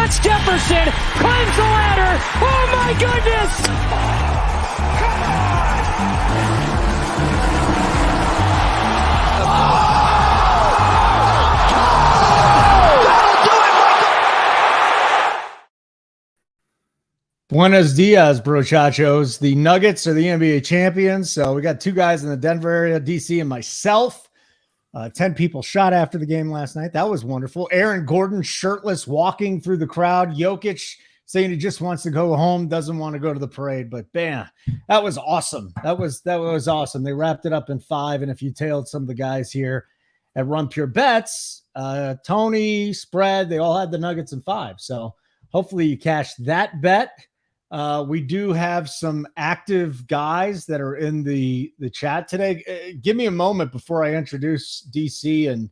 That's Jefferson. Climbs the ladder. Oh, my goodness. Come Buenos dias, brochachos. The Nuggets are the NBA champions. So we got two guys in the Denver area, DC and myself. 10 people shot after the game last night. That was wonderful. Aaron Gordon shirtless walking through the crowd. Jokic saying he just wants to go home, doesn't want to go to the parade. But bam, that was awesome. That was awesome. They wrapped it up in 5. And if you tailed some of the guys here at Run Pure Bets, Tony, Spread, they all had the Nuggets in 5. So hopefully you cashed that bet. We do have some active guys that are in the chat today. Give me a moment before I introduce DC and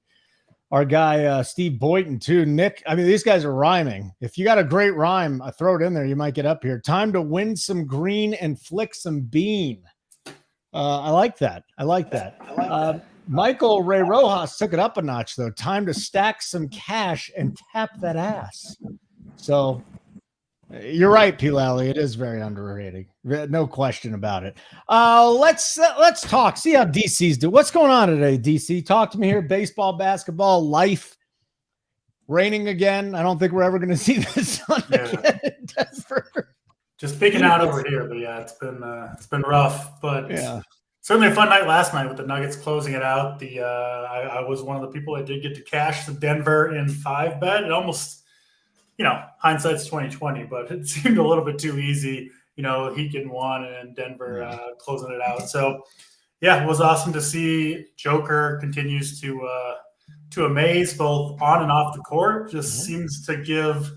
our guy, Steve Boynton too. Nick, I mean, these guys are rhyming. If you got a great rhyme, I throw it in there. You might get up here. Time to win some green and flick some bean. I like that. Michael Ray Rojas took it up a notch though. Time to stack some cash and tap that ass. So you're right, P. Lally. It is very underrated. No question about it. Let's talk. See how DC's do. What's going on today, DC? Talk to me here. Baseball, basketball, life. Raining again. I don't think we're ever going to see this sun again in Denver. Just picking out over here, but yeah, it's been rough. But yeah, certainly a fun night last night with the Nuggets closing it out. I was one of the people that did get to cash the Denver in 5 bet. It almost, hindsight's 20/20, but it seemed a little bit too easy. Heat getting 1 and Denver closing it out. So, yeah, it was awesome to see. Joker continues to amaze both on and off the court. Just seems to give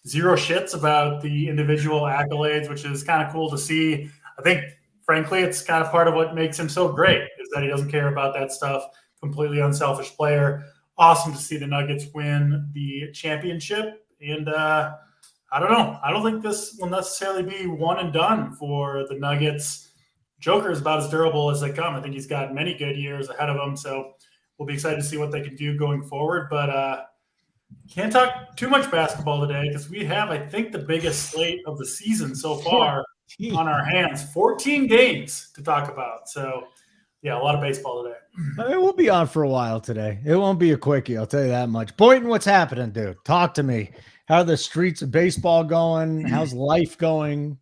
zero shits about the individual accolades, which is kind of cool to see. I think, frankly, it's kind of part of what makes him so great is that he doesn't care about that stuff. Completely unselfish player. Awesome to see the Nuggets win the championship. And I don't know. I don't think this will necessarily be one and done for the Nuggets. Joker is about as durable as they come. I think he's got many good years ahead of him. So we'll be excited to see what they can do going forward. But can't talk too much basketball today because we have, I think, the biggest slate of the season so far on our hands. 14 games to talk about. So, yeah, a lot of baseball today. I mean, we'll be on for a while today. It won't be a quickie, I'll tell you that much. Boynton, what's happening, dude? Talk to me. How are the streets of baseball going? How's life going?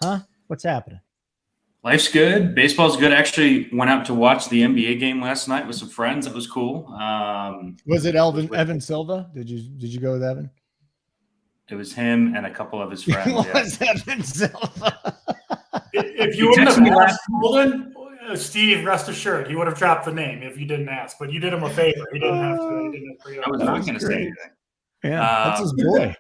Huh? What's happening? Life's good. Baseball's good. Actually went out to watch the NBA game last night with some friends. That was cool. Was it Evan Silva? Did you go with Evan? It was him and a couple of his friends. It was Evan Silva. If you wouldn't have asked Holden, Steve, rest assured, he would have dropped the name if you didn't ask. But you did him a favor. He didn't have to. I was not going to say anything. Yeah, that's his boy.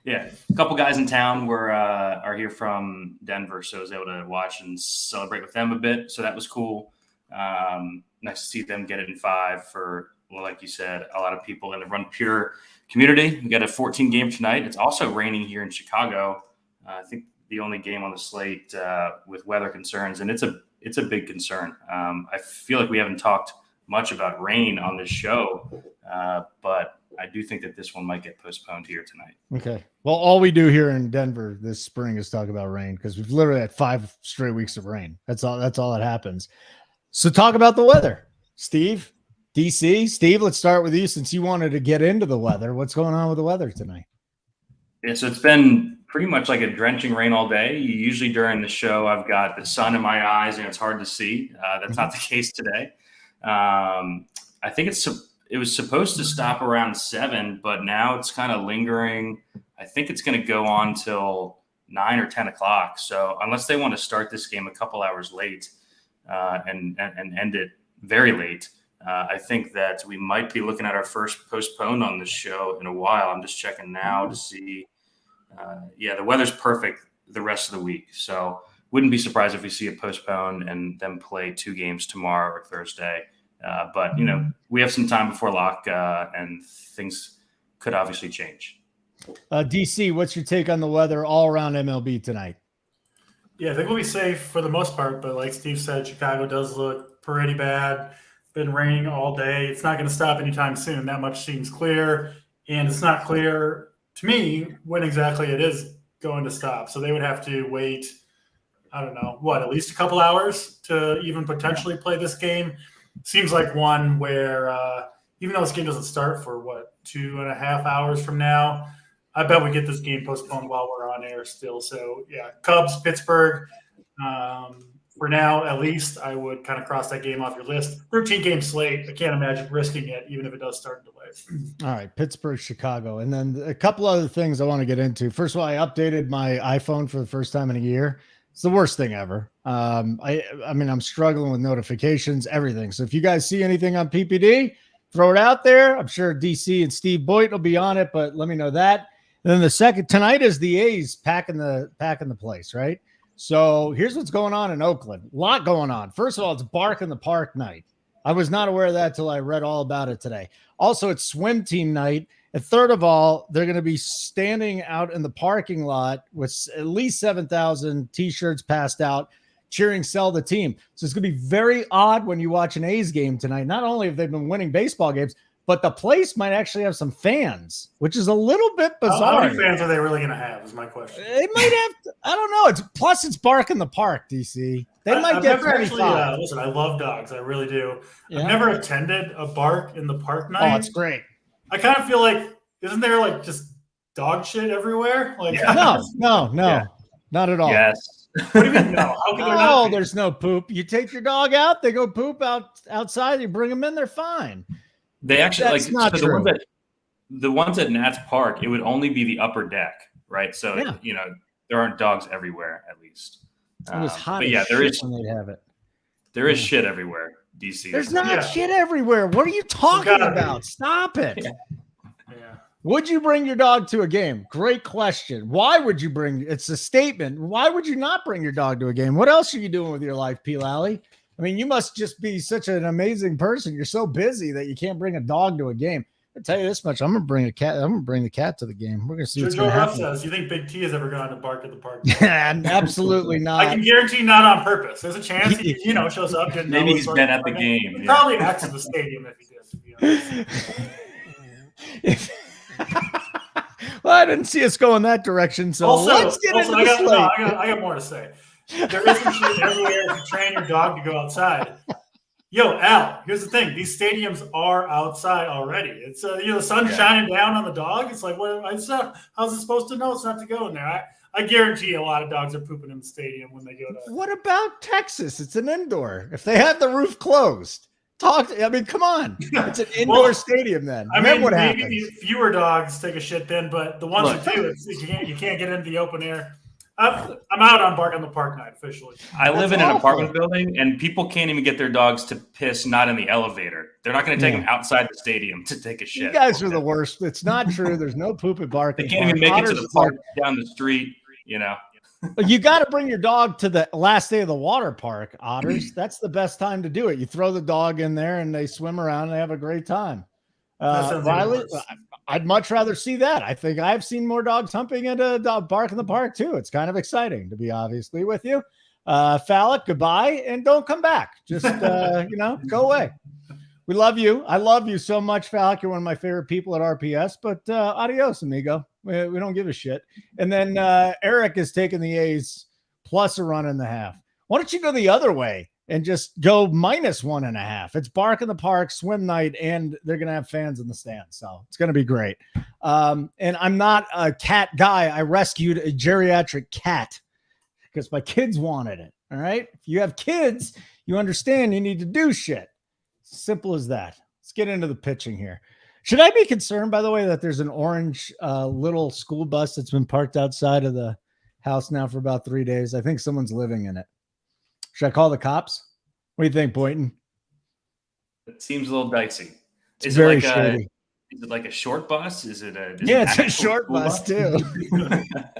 Yeah, a couple guys in town are here from Denver, so I was able to watch and celebrate with them a bit. So that was cool. Nice to see them get it in 5 for, like you said, a lot of people in the Run Pure community. We got a 14 game tonight. It's also raining here in Chicago. I think the only game on the slate with weather concerns, and it's a big concern. I feel like we haven't talked much about rain on this show, but I do think that this one might get postponed here tonight. Okay. Well, all we do here in Denver this spring is talk about rain because we've literally had 5 straight weeks of rain. That's all that happens. So talk about the weather. Steve, DC. Steve, let's start with you since you wanted to get into the weather. What's going on with the weather tonight? Yeah, so it's been pretty much like a drenching rain all day. Usually during the show, I've got the sun in my eyes and it's hard to see. That's not the case today. I think it was supposed to stop around 7, but now it's kind of lingering. I think it's going to go on till 9 or 10 o'clock. So unless they want to start this game a couple hours late and end it very late, I think that we might be looking at our first postponed on this show in a while. I'm just checking now to see. The weather's perfect the rest of the week. So wouldn't be surprised if we see it postponed and then play 2 games tomorrow or Thursday. But, we have some time before lock and things could obviously change. DC, what's your take on the weather all around MLB tonight? Yeah, I think we'll be safe for the most part. But like Steve said, Chicago does look pretty bad. Been raining all day. It's not going to stop anytime soon. That much seems clear. and it's not clear to me when exactly it is going to stop. So they would have to wait, I don't know, at least a couple hours to even potentially play this game. Seems like one where even though this game doesn't start for 2.5 hours from now, I bet we get this game postponed while we're on air still. So yeah, Cubs, Pittsburgh. For now, at least, I would kind of cross that game off your list. 13-game slate. I can't imagine risking it, even if it does start in delay. All right, Pittsburgh, Chicago. And then a couple other things I want to get into. First of all, I updated my iPhone for the first time in a year. It's the worst thing ever. I mean, I'm struggling with notifications, everything. So if you guys see anything on PPD, throw it out there. I'm sure DC and Steve Boyd will be on it, but let me know that. And then the second, tonight is the A's packing the place, right? So here's what's going on in Oakland. A lot going on. First of all, it's Bark in the Park night. I was not aware of that till I read all about it today. Also, it's swim team night. And third of all, they're going to be standing out in the parking lot with at least 7,000 T-shirts passed out, cheering "Sell the team." So it's going to be very odd when you watch an A's game tonight. Not only have they been winning baseball games, but the place might actually have some fans, which is a little bit bizarre. How many fans are they really going to have is my question. They might have, I don't know. It's Bark in the Park, DC. They might get 25. Listen, I love dogs. I really do. Yeah. I've never attended a Bark in the Park night. Oh, it's great. I kind of feel like, isn't there like just dog shit everywhere? Like No, not at all. Yes. What do you mean no? How can there not be? There's no poop. You take your dog out, they go poop outside, you bring them in, they're fine. They actually That's not true. The ones at Nats Park, it would only be the upper deck, right? So there aren't dogs everywhere, at least. It was hot. But yeah, there is when they have it. There is shit everywhere, DC. There's not shit everywhere. What are you talking about? Stop it. Yeah. Would you bring your dog to a game? Great question. Why would you bring? It's a statement. Why would you not bring your dog to a game? What else are you doing with your life, P. Lally? I mean, you must just be such an amazing person. You're so busy that you can't bring a dog to a game. I'll tell you this much. I'm going to bring a cat. I'm going to bring the cat to the game. We're going to see what's going to happen. Says, you think Big T has ever gone to Bark at the Park? Absolutely not. I can guarantee not on purpose. There's a chance he, shows up. Maybe he's been at the game. He probably exits the stadium if he did, to be honest. Well, I didn't see us going that direction. So let's get into the slate. I got more to say. There isn't shit everywhere to train your dog to go outside. Yo, Al, here's the thing. These stadiums are outside already. It's the sun's shining down on the dog. It's like, how's it supposed to know it's not to go in there? I guarantee a lot of dogs are pooping in the stadium when they go to. What about Texas? It's an indoor. If they have the roof closed, come on. It's an indoor stadium then. What happens? Maybe fewer dogs take a shit then, but the ones that do, you can't get into the open air. I'm out on Bark on the Park night officially. I live in an apartment building, and people can't even get their dogs to piss not in the elevator. They're not going to take them outside the stadium to take a shit. You guys are the worst. It's not true. There's no poop at Bark. They can't even make it to the park down the street, You got to bring your dog to the last day of the water park, Otters. That's the best time to do it. You throw the dog in there, and they swim around, and they have a great time. Riley, I'd much rather see that. I think I've seen more dogs humping at a Bark in the Park too. It's kind of exciting to be obviously with you. Fallick, goodbye and don't come back. Just go away. We love you. I love you so much, Fallick. You're one of my favorite people at RPS. But adios, amigo. We don't give a shit. And then Eric is taking the A's plus a run and a half. Why don't you go the other way and just go -1.5? It's Bark in the Park, swim night, and they're going to have fans in the stands. So it's going to be great. And I'm not a cat guy. I rescued a geriatric cat because my kids wanted it. All right. If you have kids, you understand you need to do shit. Simple as that. Let's get into the pitching here. Should I be concerned, by the way, that there's an orange little school bus that's been parked outside of the house now for about 3 days? I think someone's living in it. Should I call the cops? What do you think, Boynton? It seems a little dicey. It's very shady. Is it like a short bus? It's a short bus too.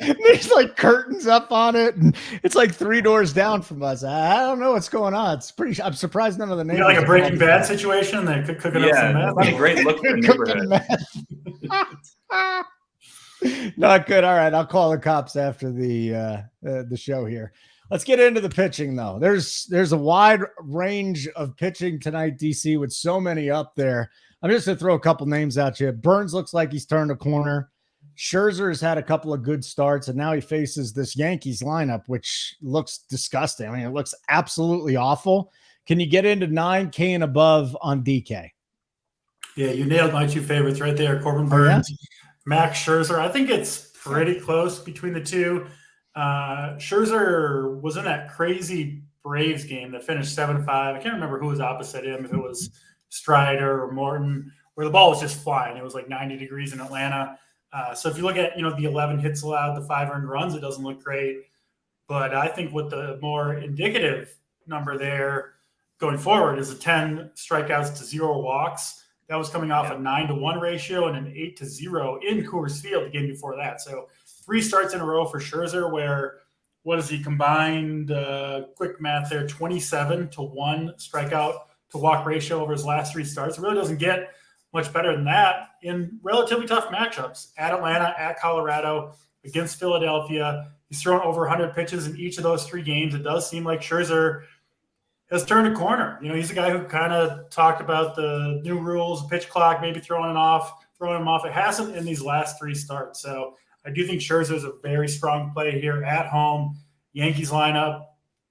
There's like curtains up on it, and it's like 3 doors down from us. I don't know what's going on. It's pretty. I'm surprised none of the neighbors. Like a Breaking Bad situation. They're cooking up some meth. That's a great look for the neighborhood. Not good. All right, I'll call the cops after the show here. Let's get into the pitching, though. There's a wide range of pitching tonight, DC, with so many up there. I'm just going to throw a couple names at you. Burns looks like he's turned a corner. Scherzer has had a couple of good starts, and now he faces this Yankees lineup, which looks disgusting. I mean, it looks absolutely awful. Can you get into 9K and above on DK? Yeah, you nailed my two favorites right there, Corbin Burns, Max Scherzer. I think it's pretty close between the two. Scherzer was in that crazy Braves game that finished 7-5. I can't remember who was opposite him, if it was Strider or Morton, where the ball was just flying. It was like 90 degrees in Atlanta. So if you look at, the 11 hits allowed, the 5 earned runs, it doesn't look great. But I think with the more indicative number there going forward is a 10 strikeouts to 0 walks. That was coming off a 9-to-1 ratio and an 8-to-0 in Coors Field the game before that. So 3 starts in a row for Scherzer, where what is he combined? Quick math there, 27-to-1 strikeout to walk ratio over his last 3 starts. It really doesn't get much better than that in relatively tough matchups at Atlanta, at Colorado, against Philadelphia. He's thrown over 100 pitches in each of those 3 games. It does seem like Scherzer has turned a corner. He's a guy who kind of talked about the new rules, pitch clock, maybe throwing him off. It hasn't in these last 3 starts. So I do think Scherzer is a very strong play here at home. Yankees lineup,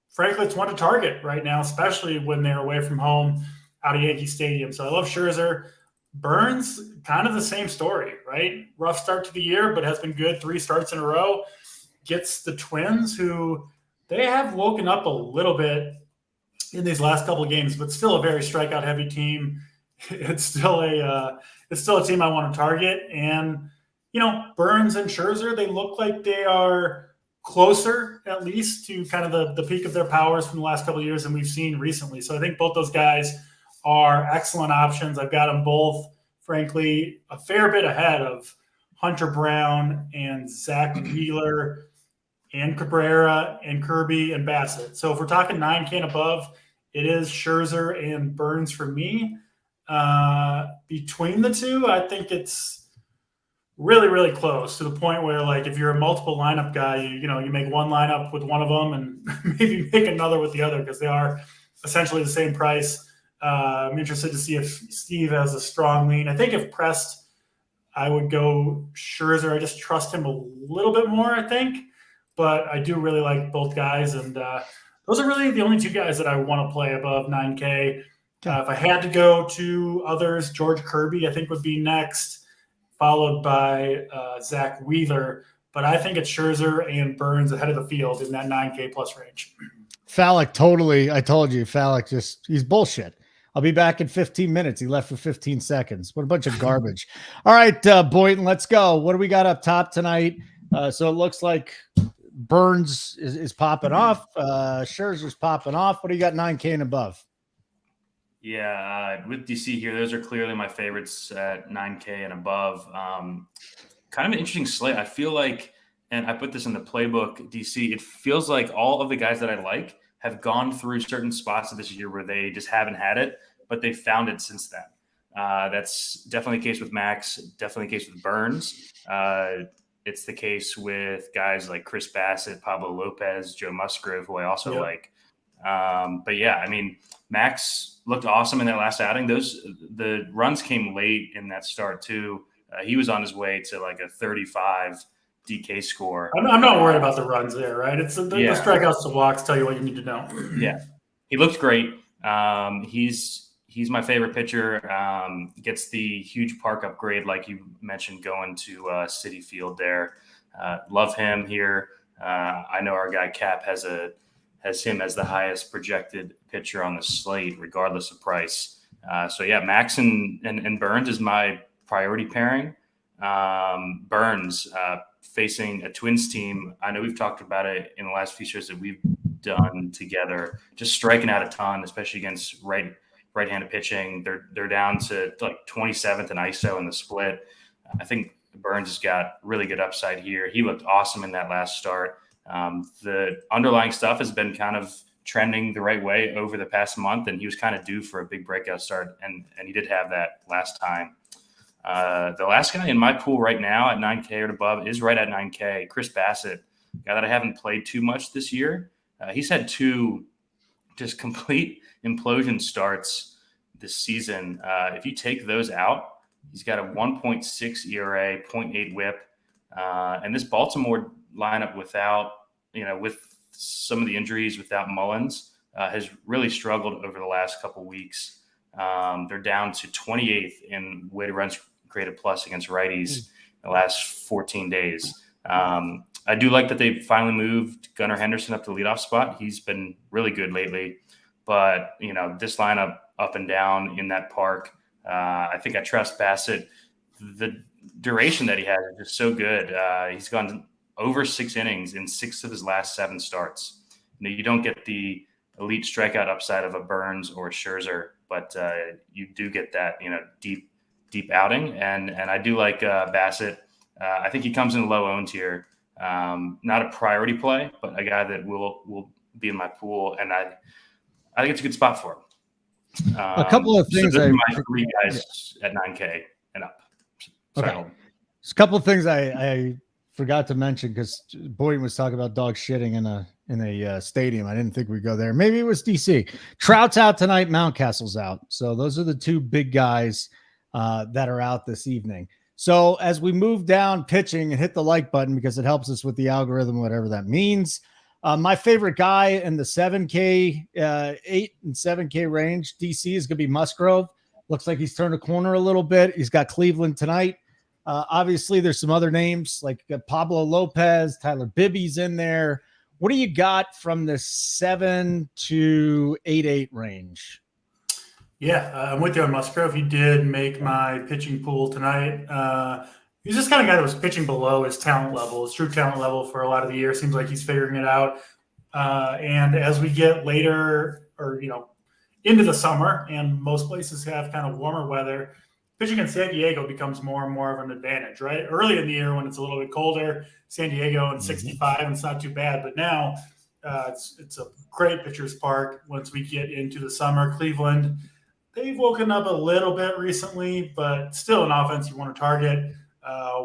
frankly, it's one to target right now, especially when they're away from home out of Yankee Stadium. So I love Scherzer. Burns, kind of the same story, right? Rough start to the year, but has been good 3 starts in a row. Gets the Twins, who they have woken up a little bit in these last couple of games, but still a very strikeout heavy team. It's still a team I want to target. And, Burns and Scherzer, they look like they are closer, at least, to kind of the peak of their powers from the last couple of years than we've seen recently. So I think both those guys are excellent options. I've got them both, frankly, a fair bit ahead of Hunter Brown and Zach Wheeler and Cabrera and Kirby and Bassett. So if we're talking 9K and above, it is Scherzer and Burns for me. Between the two, I think it's really, really close to the point where, like, if you're a multiple lineup guy, you make one lineup with one of them and maybe make another with the other, because they are essentially the same price. I'm interested to see if Steve has a strong lean. I think if pressed, I would go Scherzer. I just trust him a little bit more, I think. But I do really like both guys. And those are really the only 2 guys that I want to play above 9K. If I had to go to others, George Kirby, I think, would be next, followed by Zach Wheeler. But I think it's Scherzer and Burns ahead of the field in that 9K plus range. Fallick, totally. I told you, Fallick he's bullshit. I'll be back in 15 minutes. He left for 15 seconds. What a bunch of garbage. All right, Boynton, let's go. What do we got up top tonight? So it looks like Burns is popping off. Scherzer's popping off. What do you got 9K and above? Yeah, with DC here, those are clearly my favorites at 9K and above. Kind of an interesting slate. I feel like, and I put this in the playbook, DC, it feels like all of the guys that I like have gone through certain spots of this year where they just haven't had it, but they found it since then. That's definitely the case with Max, definitely the case with Burns. It's the case with guys like Chris Bassett, Pablo Lopez, Joe Musgrove, who I also like. But yeah, I mean, Max looked awesome in that last outing. The runs came late in that start too. He was on his way to like a 35 DK score. I'm not worried about the runs there, right? It's the strikeouts to walks tell you what you need to know. Yeah, he looked great. He's my favorite pitcher. Gets the huge park upgrade, like you mentioned, going to Citi Field there. Love him here. I know our guy Cap has him as the highest projected pitcher on the slate, regardless of price. So yeah, Max and Burns is my priority pairing. Burns facing a Twins team. I know we've talked about it in the last few shows that we've done together, just striking out a ton, especially against right-handed pitching. They're down to like 27th in ISO in the split. I think Burns has got really good upside here. He looked awesome in that last start. The underlying stuff has been kind of trending the right way over the past month, and he was kind of due for a big breakout start, and he did have that last time. The last guy in my pool right now at 9K or above is right at 9K, Chris Bassett, a guy that I haven't played too much this year. He's had 2 just complete implosion starts this season. If you take those out, he's got a 1.6 ERA, 0.8 WHIP, and this Baltimore lineup without, with some of the injuries, without Mullins, has really struggled over the last couple weeks. They're down to 28th in weighted runs created plus against righties in the last 14 days. I do like that they finally moved Gunnar Henderson up to the leadoff spot. He's been really good lately, but this lineup up and down in that park, I think I trust Bassett. The duration that he has is just so good. He's gone over 6 innings in 6 of his last 7 starts. You don't get the elite strikeout upside of a Burns or a Scherzer, but you do get that deep outing, and I do like Bassett. I think he comes in low owned here. Not a priority play, but a guy that will be in my pool, and I think it's a good spot for him. A couple of things. So my 3 guys at 9K and up. Sorry. Okay. There's a couple of things I forgot to mention because Boyd was talking about dog shitting in a stadium. I didn't think we'd go there. Maybe it was DC. Trout's out tonight. Mountcastle's out. So those are the 2 big guys that are out this evening. So as we move down pitching and hit the like button because it helps us with the algorithm, whatever that means. My favorite guy in the 7K, 8 and 7K range, DC, is going to be Musgrove. Looks like he's turned a corner a little bit. He's got Cleveland tonight. Obviously, there's some other names like Pablo Lopez, Tyler Bibby's in there. What do you got from the 7 to 8 range? Yeah, I'm with you on Musgrove. He did make my pitching pool tonight. He's this kind of guy that was pitching below his talent level, his true talent level for a lot of the year. Seems like he's figuring it out. And as we get later or, into the summer, and most places have kind of warmer weather, pitching in San Diego becomes more and more of an advantage, right? Early in the year when it's a little bit colder, San Diego and 65, and it's not too bad. But now it's a great pitcher's park once we get into the summer. Cleveland, they've woken up a little bit recently, but still an offense you want to target.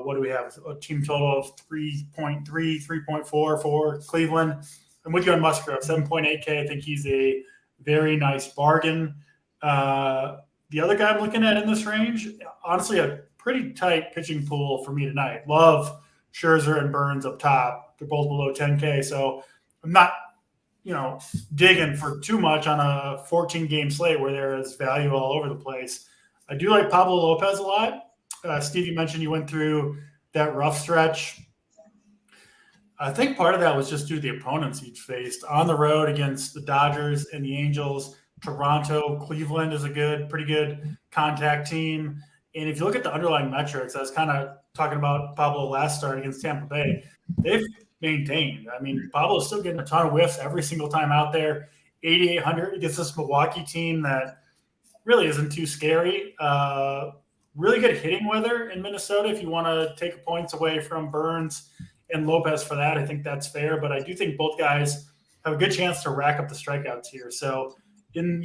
What do we have? A team total of 3.3, 3.4 for Cleveland. I'm with you on Musgrove, 7.8K. I think he's a very nice bargain. The other guy I'm looking at in this range, honestly, a pretty tight pitching pool for me tonight. Love Scherzer and Burns up top. They're both below 10K, so I'm not, digging for too much on a 14-game slate where there is value all over the place. I do like Pablo Lopez a lot. Steve, you mentioned you went through that rough stretch. I think part of that was just due to the opponents he'd faced on the road against the Dodgers and the Angels. Toronto, Cleveland is a pretty good contact team. And if you look at the underlying metrics, I was kind of talking about Pablo last start against Tampa Bay. They've maintained. I mean, Pablo's still getting a ton of whiffs every single time out there. 8,800 against this Milwaukee team that really isn't too scary. Really good hitting weather in Minnesota. If you want to take points away from Burns and Lopez for that, I think that's fair. But I do think both guys have a good chance to rack up the strikeouts here. So in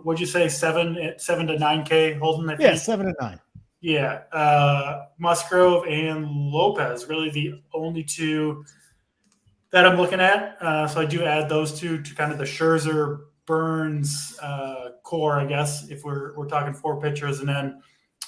what'd you say, 7 to 9K, Holden? I think? Yeah, 7 to 9. Yeah, Musgrove and Lopez, really the only 2 that I'm looking at. So I do add those 2 to kind of the Scherzer Burns core, I guess, if we're talking 4 pitchers. And then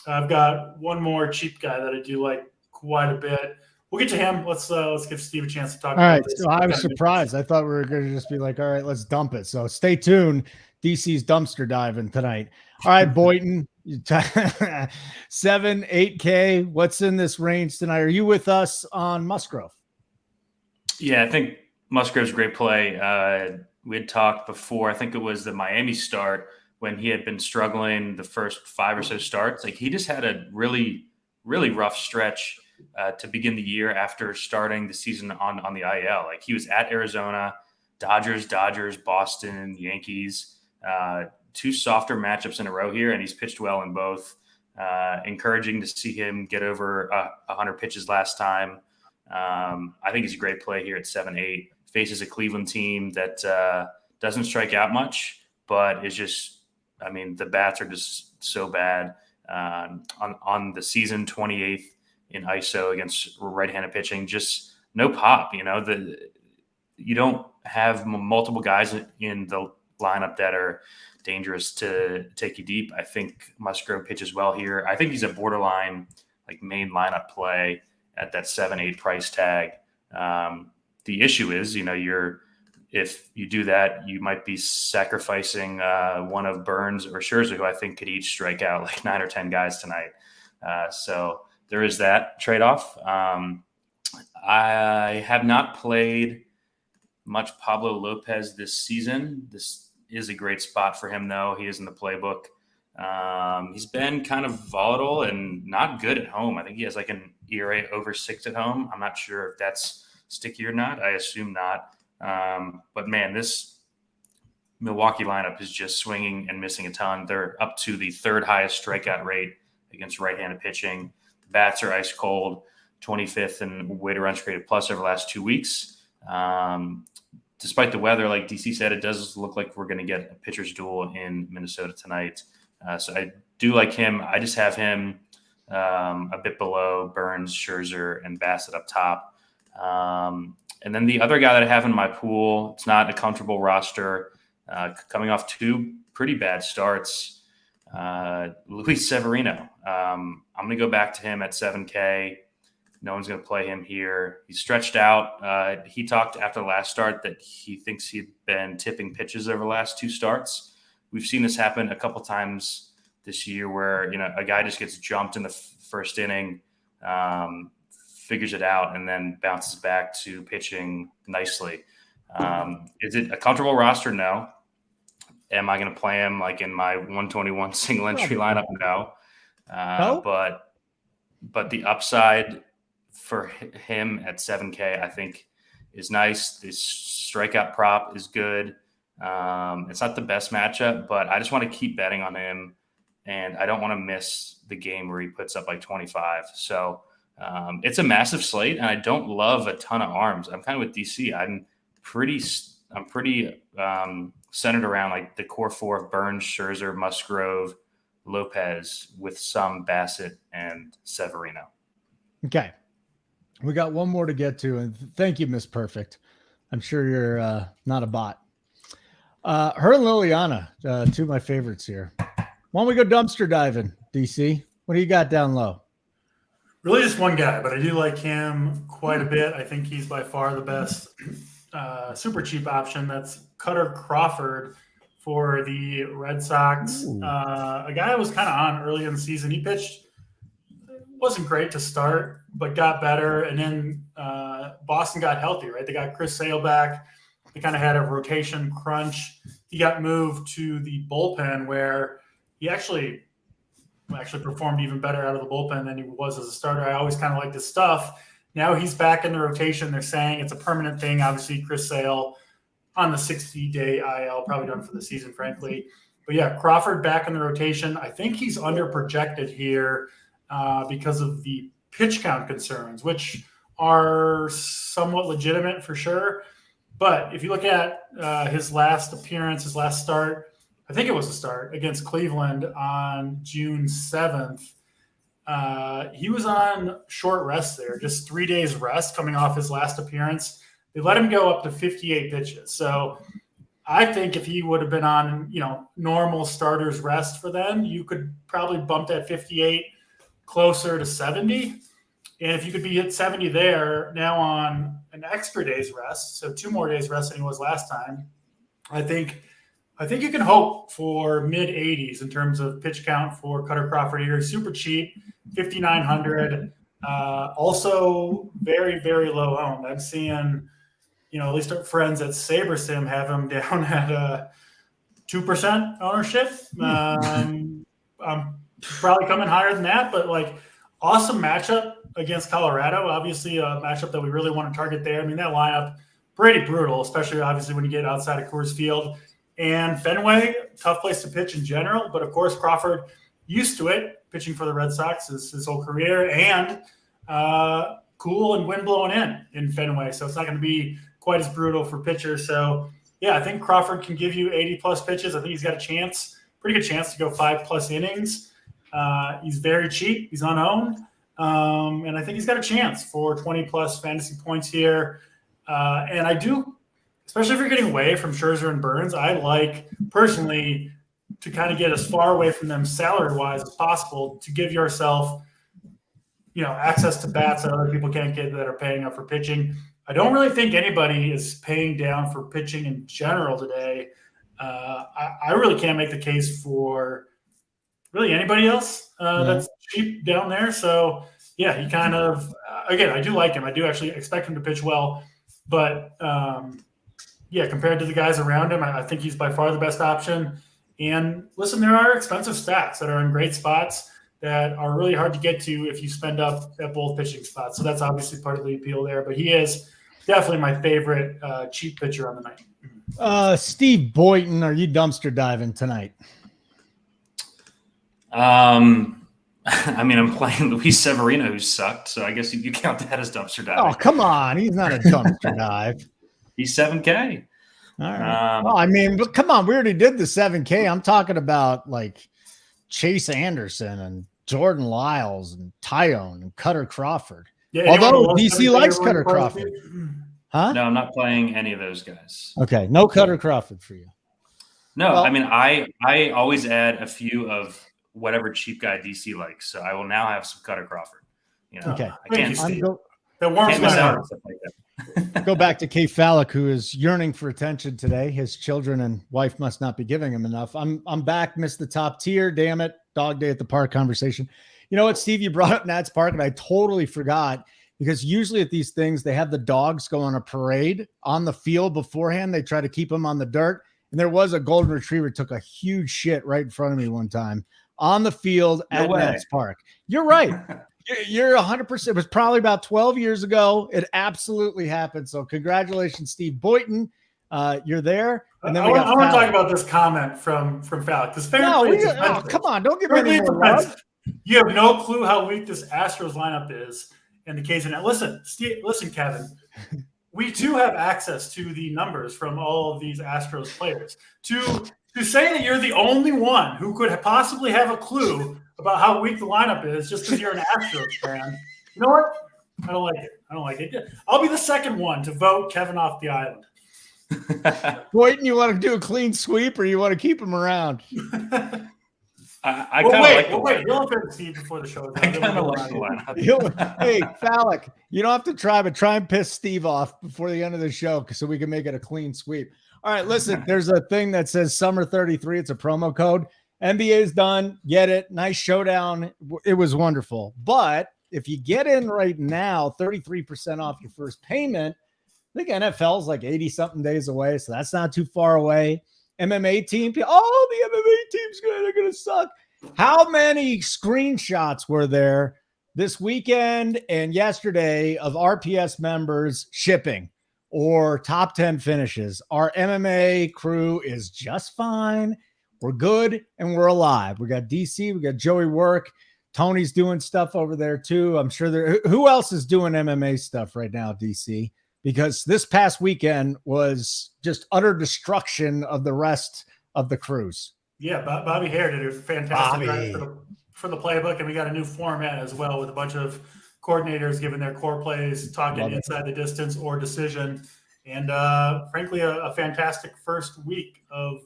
I've got one more cheap guy that I do like quite a bit. We'll get to him. Let's give Steve a chance to talk about this. So I was surprised. I thought we were going to just be like, all right, let's dump it. So stay tuned. DC's dumpster diving tonight. All right, Boynton, 7, 8K. What's in this range tonight? Are you with us on Musgrove? Yeah, I think Musgrove's a great play. We had talked before. I think it was the Miami start when he had been struggling the first 5 or so starts. Like, he just had a really, really rough stretch to begin the year after starting the season on the IL. Like, he was at Arizona, Dodgers, Boston, Yankees, 2 softer matchups in a row here, and he's pitched well in both. Encouraging to see him get over 100 pitches last time. I think he's a great play here at 7-8. Faces a Cleveland team that doesn't strike out much, but is just, the bats are just so bad. On the season, 28th in ISO against right-handed pitching, just no pop. You don't have multiple guys in the lineup that are dangerous to take you deep. I think Musgrove pitches well here. I think he's a borderline like main lineup play at that 7-8 price tag. The issue is, if you do that, you might be sacrificing one of Burns or Scherzer, who I think could each strike out like 9 or 10 guys tonight. So there is that trade-off. I have not played much Pablo Lopez this season. This is a great spot for him, though. He is in the playbook. He's been kind of volatile and not good at home. I think he has like an ERA over 6 at home. I'm not sure if that's sticky or not. I assume not. But man, this Milwaukee lineup is just swinging and missing a ton. They're up to the 3rd highest strikeout rate against right-handed pitching. The bats are ice cold, 25th in weighted runs created plus over the last 2 weeks. Despite the weather, like DC said, it does look like we're going to get a pitcher's duel in Minnesota tonight. So I do like him. I just have him a bit below Burns, Scherzer, and Bassett up top. And then the other guy that I have in my pool, it's not a comfortable roster, coming off 2 pretty bad starts, Luis Severino. I'm going to go back to him at 7K. No one's going to play him here. He's stretched out. He talked after the last start that he thinks he'd been tipping pitches over the last 2 starts. We've seen this happen a couple times this year where, a guy just gets jumped in the first inning, figures it out, and then bounces back to pitching nicely. Is it a comfortable roster? No. Am I going to play him like in my 121 single entry lineup? No. No? But the upside for him at 7K, I think, is nice. This strikeout prop is good. It's not the best matchup, but I just want to keep betting on him, and I don't want to miss the game where he puts up like 25. So it's a massive slate, and I don't love a ton of arms. I'm kind of with DC. I'm pretty centered around like the core 4 of Burns, Scherzer, Musgrove, Lopez, with some Bassett and Severino. Okay. We got one more to get to, and thank you, Miss Perfect. I'm sure you're not a bot. Her and Liliana, 2 of my favorites here. Why don't we go dumpster diving, DC? What do you got down low? Really just one guy, but I do like him quite a bit. I think he's by far the best super cheap option. That's Cutter Crawford for the Red Sox. A guy I was kind of on early in the season. He pitched, wasn't great to start, but got better. And then Boston got healthy, right? They got Chris Sale back. They kind of had a rotation crunch. He got moved to the bullpen where he actually performed even better out of the bullpen than he was as a starter. I always kind of liked his stuff. Now he's back in the rotation. They're saying it's a permanent thing. Obviously, Chris Sale on the 60-day IL, probably done for the season, frankly. But yeah, Crawford back in the rotation. I think he's under-projected here because of the pitch count concerns, which are somewhat legitimate for sure. But if you look at his last appearance, his last start, I think it was a start against Cleveland on June 7th. He was on short rest there, just 3 days rest coming off his last appearance. They let him go up to 58 pitches. So I think if he would have been on, normal starters rest for them, you could probably bump that 58 closer to 70. And if you could be at 70 there, now on an extra day's rest, so 2 more days rest than he was last time, I think you can hope for mid-80s in terms of pitch count for Cutter Crawford here. Super cheap, 5,900. Also very, very low owned. I'm seeing, at least our friends at SaberSim have him down at 2% ownership. I'm probably coming higher than that, but awesome matchup against Colorado. Obviously a matchup that we really want to target there. I mean, that lineup, pretty brutal, especially obviously when you get outside of Coors Field. And Fenway, tough place to pitch in general. But, of course, Crawford used to it, pitching for the Red Sox his whole career, and cool and wind blowing in Fenway. So it's not going to be quite as brutal for pitchers. So, yeah, I think Crawford can give you 80-plus pitches. I think he's got a pretty good chance to go 5-plus innings. He's very cheap. He's unowned. And I think he's got a chance for 20-plus fantasy points here. And I do especially if you're getting away from Scherzer and Burns, I like personally to kind of get as far away from them salary-wise as possible to give yourself, access to bats that other people can't get that are paying up for pitching. I don't really think anybody is paying down for pitching in general today. I really can't make the case for really anybody else that's cheap down there. So, yeah, he kind of again, I do like him. I do actually expect him to pitch well. But, compared to the guys around him, I think he's by far the best option. And, listen, there are expensive stacks that are in great spots that are really hard to get to if you spend up at both pitching spots. So that's obviously part of the appeal there. But he is definitely my favorite cheap pitcher on the night. Steve Boynton, are you dumpster diving tonight? I'm playing Luis Severino, who sucked, so I guess you count that as dumpster diving. Oh, come on. He's not a dumpster dive. He's 7K. All right. But come on. We already did the 7K. I'm talking about, like, Chase Anderson and Jordan Lyles and Tyone and Cutter Crawford. Yeah, although DC likes Cutter Crawford. Huh? No, I'm not playing any of those guys. Okay. No Cutter Crawford for you. No, I always add a few of whatever cheap guy DC likes. So I will now have some Cutter Crawford. Okay. I can't see that warms my heart. Go back to Kay Fallick, who is yearning for attention today. His children and wife must not be giving him enough. I'm back. Missed the top tier. Damn it. Dog day at the park conversation. You know what, Steve? You brought up Nats Park, and I totally forgot because usually at these things, they have the dogs go on a parade on the field beforehand. They try to keep them on the dirt. And there was a golden retriever took a huge shit right in front of me one time on the field at Nats Park. You're right. You're 100%. It was probably about 12 years ago. It absolutely happened. So congratulations, Steve Boynton. You're there. And then I want to talk about this comment from Fallick. Come on. Don't give me any more love. You have no clue how weak this Astros lineup is in the case of that. Listen, Kevin. We too have access to the numbers from all of these Astros players. To say that you're the only one who could possibly have a clue about how weak the lineup is just because you're an Astros fan, you know what? I don't like it. I'll be the second one to vote Kevin off the island. Boynton, you want to do a clean sweep or you want to keep him around? I kind of like the wait. You'll have to see before the show. I kind of like the lineup. Hey, Fallick, you don't have to try, but try and piss Steve off before the end of the show so we can make it a clean sweep. All right, listen, there's a thing that says Summer 33. It's a promo code. NBA's done. Get it. Nice showdown. It was wonderful. But if you get in right now, 33% off your first payment. I think NFL's like 80-something days away, so that's not too far away. MMA team. The MMA team's they're going to suck. How many screenshots were there this weekend and yesterday of RPS members shipping or top 10 finishes? Our MMA crew is just fine. We're good and we're alive. We got DC. We got Joey Work. Tony's doing stuff over there too. I'm sure who else is doing MMA stuff right now, DC? Because this past weekend was just utter destruction of the rest of the crews. Yeah, Bobby Hare did a fantastic job for the playbook, and we got a new format as well with a bunch of coordinators giving their core plays, talking inside the distance or decision, and frankly, a fantastic first week of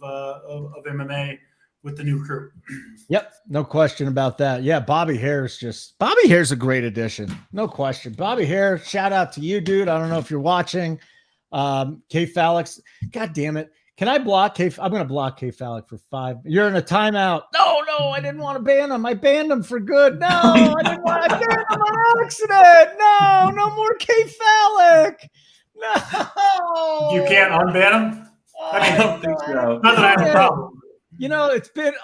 MMA with the new crew. Yep, no question about that. Yeah, Bobby Hare's a great addition. No question. Bobby Hare, shout out to you, dude. I don't know if you're watching. K Fallick, God damn it. Can I block K? I'm going to block K Fallick for 5. You're in a timeout. No, I didn't want to ban him. I banned him for good. No, I didn't want to ban him on accident. No more K Fallick. No. You can't unban him? I don't think so. Not that I have a problem. You know, it's been,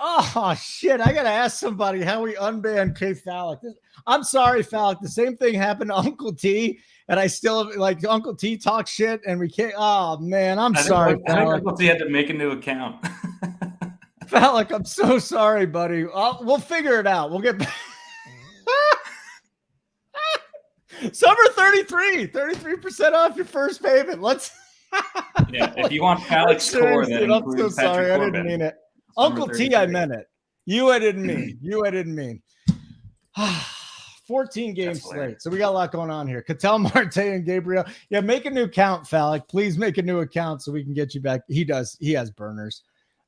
shit. I got to ask somebody how we unbanned K Fallick. I'm sorry, Fallick. The same thing happened to Uncle T, and I still like Uncle T talk shit, and we can't. Oh, man, I'm sorry, Fallick. I think Uncle T had to make a new account. Fallick, I'm so sorry, buddy. We'll figure it out. We'll get back. Summer 33% off your first payment. Let's. Yeah, if you want Fallick's score, then I'm so sorry. I didn't mean it. Uncle T, I meant it. I didn't mean. 14 game slate. So we got a lot going on here. Ketel Marte and Gabriel. Yeah, make a new account, Falik. Please make a new account so we can get you back. He does. He has burners.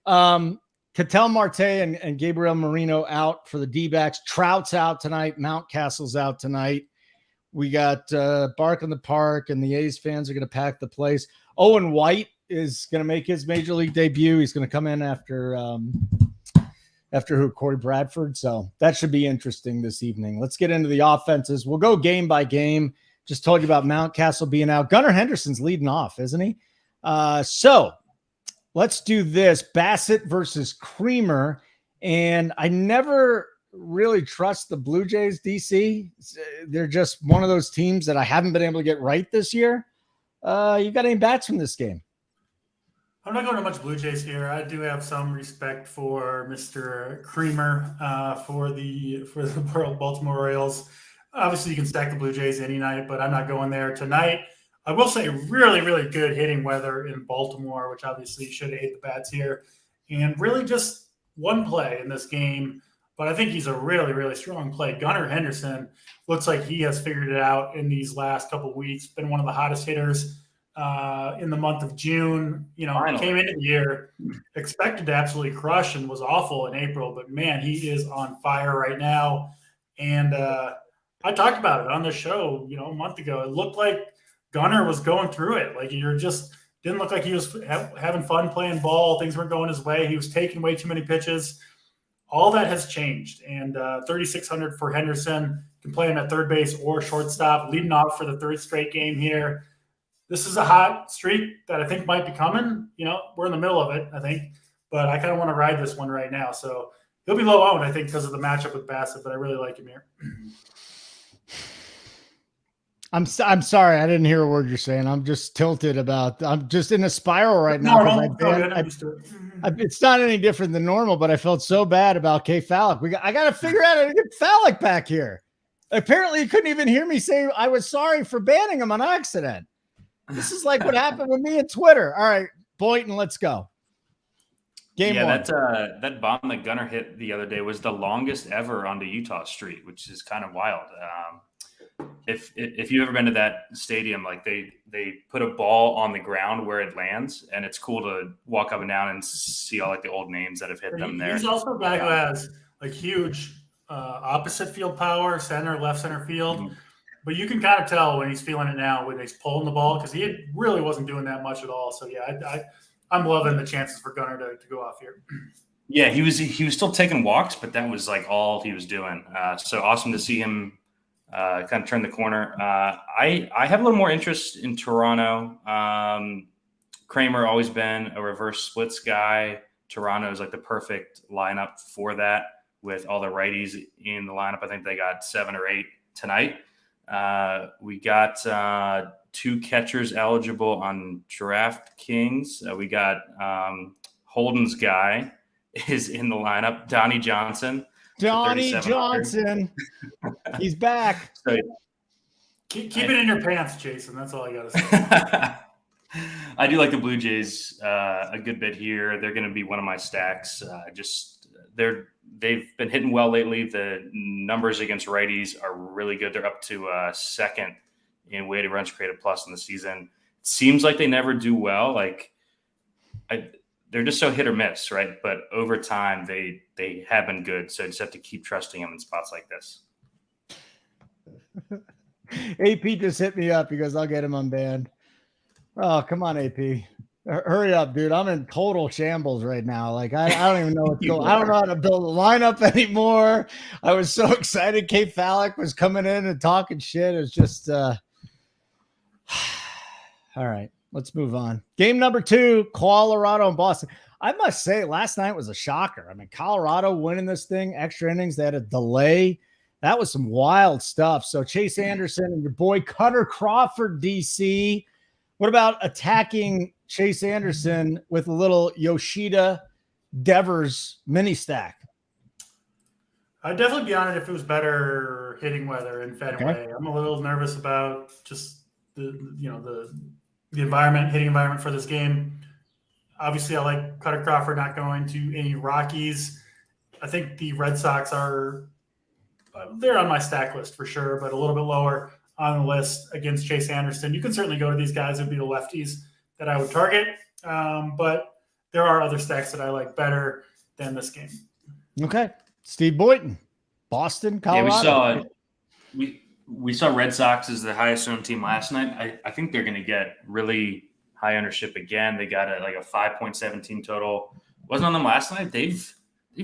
Ketel Marte and Gabriel Marino out for the D-backs. Trout's out tonight. Mountcastle's out tonight. We got Bark in the Park, and the A's fans are going to pack the place. Owen White is going to make his major league debut. He's going to come in after Corey Bradford. So that should be interesting this evening. Let's get into the offenses. We'll go game by game. Just told you about Mountcastle being out. Gunnar Henderson's leading off, isn't he? So let's do this. Bassett versus Creamer. And I never really trust the Blue Jays, DC. They're just one of those teams that I haven't been able to get right this year. You got any bats from this game? I'm not going to much Blue Jays here. I do have some respect for Mr. Creamer for the Baltimore Orioles. Obviously, you can stack the Blue Jays any night, but I'm not going there tonight. I will say really, really good hitting weather in Baltimore, which obviously should aid the bats here. And really just one play in this game, but I think he's a really, really strong play. Gunnar Henderson looks like he has figured it out in these last couple of weeks. Been one of the hottest hitters in the month of June. Finally. Came into the year expected to absolutely crush and was awful in April, but man, he is on fire right now. And I talked about it on the show, a month ago. It looked like Gunnar was going through it. Like didn't look like he was having fun playing ball. Things weren't going his way. He was taking way too many pitches. All that has changed. And 3,600 for Henderson. Can play him at third base or shortstop, leading off for the third straight game here. This is a hot streak that I think might be coming. We're in the middle of it, I think. But I kind of want to ride this one right now. So he'll be low owned, I think, because of the matchup with Bassett, but I really like him here. I'm sorry. I didn't hear a word you're saying. I'm just tilted I'm just in a spiral right now. It's not any different than normal, but I felt so bad about K Falik. I got to figure out how to get Falik back here. Apparently you couldn't even hear me say I was sorry for banning him on accident. This is like what happened with me at Twitter. All right, Boynton, let's go. Game one. That bomb that Gunnar hit the other day was the longest ever on the Utah street, which is kind of wild. If you've ever been to that stadium, like they put a ball on the ground where it lands, and it's cool to walk up and down and see all like the old names that have hit them there. He's also a guy who has like huge opposite field power, left center field. Mm-hmm. But you can kind of tell when he's feeling it now when he's pulling the ball, because he really wasn't doing that much at all. So yeah, I'm loving the chances for Gunnar to go off here. Yeah, he was still taking walks, but that was like all he was doing. So awesome to see him kind of turn the corner. I have a little more interest in Toronto. Kramer always been a reverse splits guy. Toronto is like the perfect lineup for that with all the righties in the lineup. I think they got 7 or 8 tonight. We got 2 catchers eligible on DraftKings. We got Holden's guy is in the lineup, Donnie Johnson. Johnny Johnson. He's back. So, keep it in your pants, Jason. That's all I got to say. I do like the Blue Jays a good bit here. They're going to be one of my stacks. They've been hitting well lately. The numbers against righties are really good. They're up to second in weighted runs created plus in the season. It seems like they never do well. They're just so hit or miss, right? But over time, they have been good. So you just have to keep trusting them in spots like this. AP just hit me up because I'll get him unbanned. Oh, come on, AP. Hurry up, dude. I'm in total shambles right now. Like, I don't even know what's going on. I don't know how to build a lineup anymore. I was so excited. K Falik was coming in and talking shit. It was just all right. Let's move on. Game number 2, Colorado and Boston. I must say, last night was a shocker. I mean, Colorado winning this thing, extra innings. They had a delay. That was some wild stuff. So Chase Anderson and your boy Cutter Crawford, DC. What about attacking Chase Anderson with a little Yoshida Devers mini stack? I'd definitely be on it if it was better hitting weather in Fenway. Okay. I'm a little nervous about just the environment, hitting environment for this game. Obviously, I like Cutter Crawford not going to any Rockies. I think the Red Sox are they're on my stack list for sure, but a little bit lower on the list against Chase Anderson. You can certainly go to these guys. It would be the lefties that I would target. But there are other stacks that I like better than this game. Okay. Steve Boynton, Boston, Colorado. Yeah, we saw Red Sox as the highest owned team last night. I think they're going to get really high ownership again. They got a 5.17 total. Wasn't on them last night. They've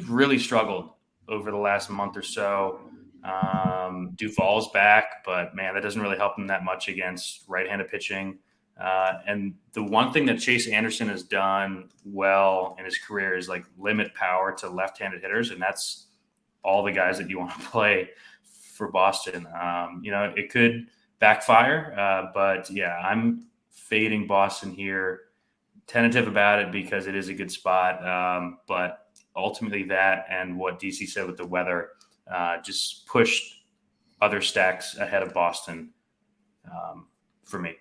really struggled over the last month or so. Duvall's back, but man, that doesn't really help them that much against right-handed pitching. And the one thing that Chase Anderson has done well in his career is like limit power to left-handed hitters, and that's all the guys that you want to play for Boston. It could backfire, but yeah, I'm fading Boston here. Tentative about it because it is a good spot, but ultimately that and what DC said with the weather just pushed other stacks ahead of Boston for me.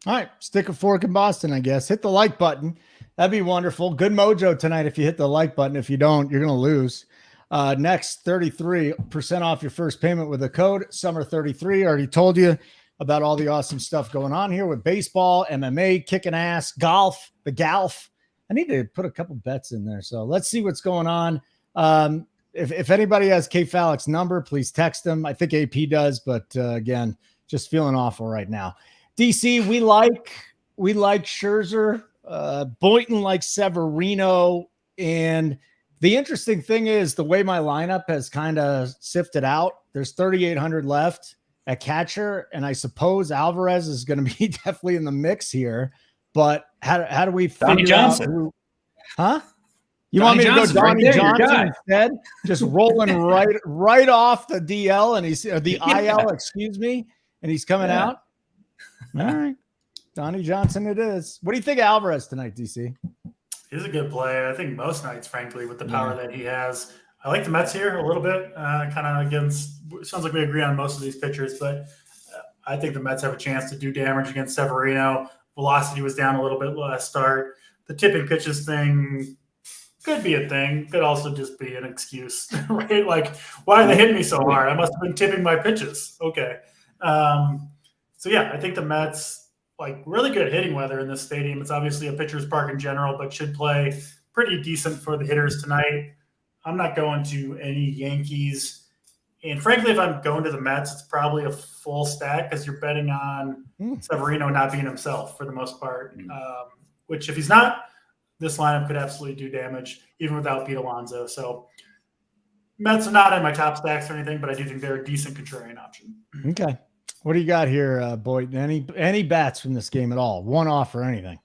All right, stick a fork in Boston, I guess. Hit the like button. That'd be wonderful. Good mojo tonight if you hit the like button. If you don't, you're going to lose. Next, 33% off your first payment with the code SUMMER33. Already told you about all the awesome stuff going on here with baseball, MMA, kicking ass, golf, the golf. I need to put a couple bets in there. So let's see what's going on. If anybody has K Fallick's number, please text him. I think AP does, but again, just feeling awful right now. DC, we like Scherzer. Boynton likes Severino. And the interesting thing is the way my lineup has kind of sifted out. There's 3,800 left at catcher, and I suppose Alvarez is going to be definitely in the mix here. But how do we figure out who? Huh? You want me to go Donnie Johnson instead? Just rolling right off the DL and he's the IL, excuse me, and he's coming out. All right, Donnie Johnson it is. What do you think of Alvarez tonight, DC? He's a good play. I think most nights, frankly, with the power that he has. I like the Mets here a little bit, kind of against – sounds like we agree on most of these pitchers, but I think the Mets have a chance to do damage against Severino. Velocity was down a little bit last start. The tipping pitches thing could be a thing. Could also just be an excuse, right? Like, why are they hitting me so hard? I must have been tipping my pitches. Okay. So, yeah, I think the Mets, like, really good hitting weather in this stadium. It's obviously a pitcher's park in general, but should play pretty decent for the hitters tonight. I'm not going to any Yankees. And frankly, if I'm going to the Mets, it's probably a full stack because you're betting on Severino not being himself for the most part, which if he's not, this lineup could absolutely do damage even without Pete Alonso. So Mets are not in my top stacks or anything, but I do think they're a decent contrarian option. Okay. What do you got here, Boyd? Any bats from this game at all? One off or anything?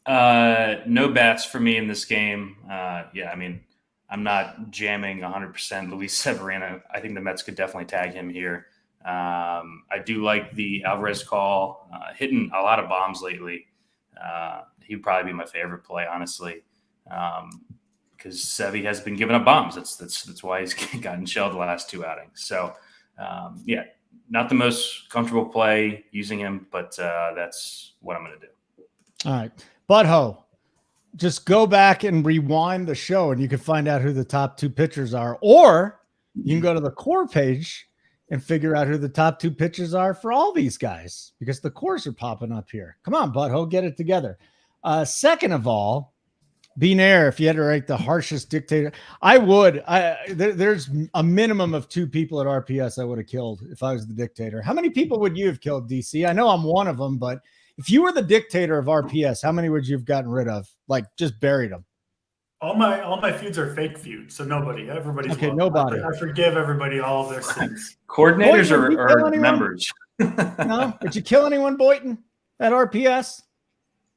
No bats for me in this game. I'm not jamming 100% Luis Severino. I think the Mets could definitely tag him here. I do like the Alvarez call, hitting a lot of bombs lately. He'd probably be my favorite play, honestly, because Sevy has been giving up bombs. That's why he's gotten shelled the last two outings. So, not the most comfortable play using him, but that's what I'm going to do. All right. Butthole. Just go back and rewind the show and you can find out who the top two pitchers are, or you can go to the core page and figure out who the top two pitchers are for all these guys because the cores are popping up here. Come on, Butthole, get it together. Second of all, Benair, if you had to rank the harshest dictator, I would. There's a minimum of two people at RPS I would have killed if I was the dictator. How many people would you have killed, DC? I know I'm one of them, but if you were the dictator of RPS, how many would you have gotten rid of? Like just buried them? All my feuds are fake feuds, so nobody. Everybody's okay. Nobody. I forgive everybody all of their sins. Coordinators or members? No, did you kill anyone, Boynton, at RPS?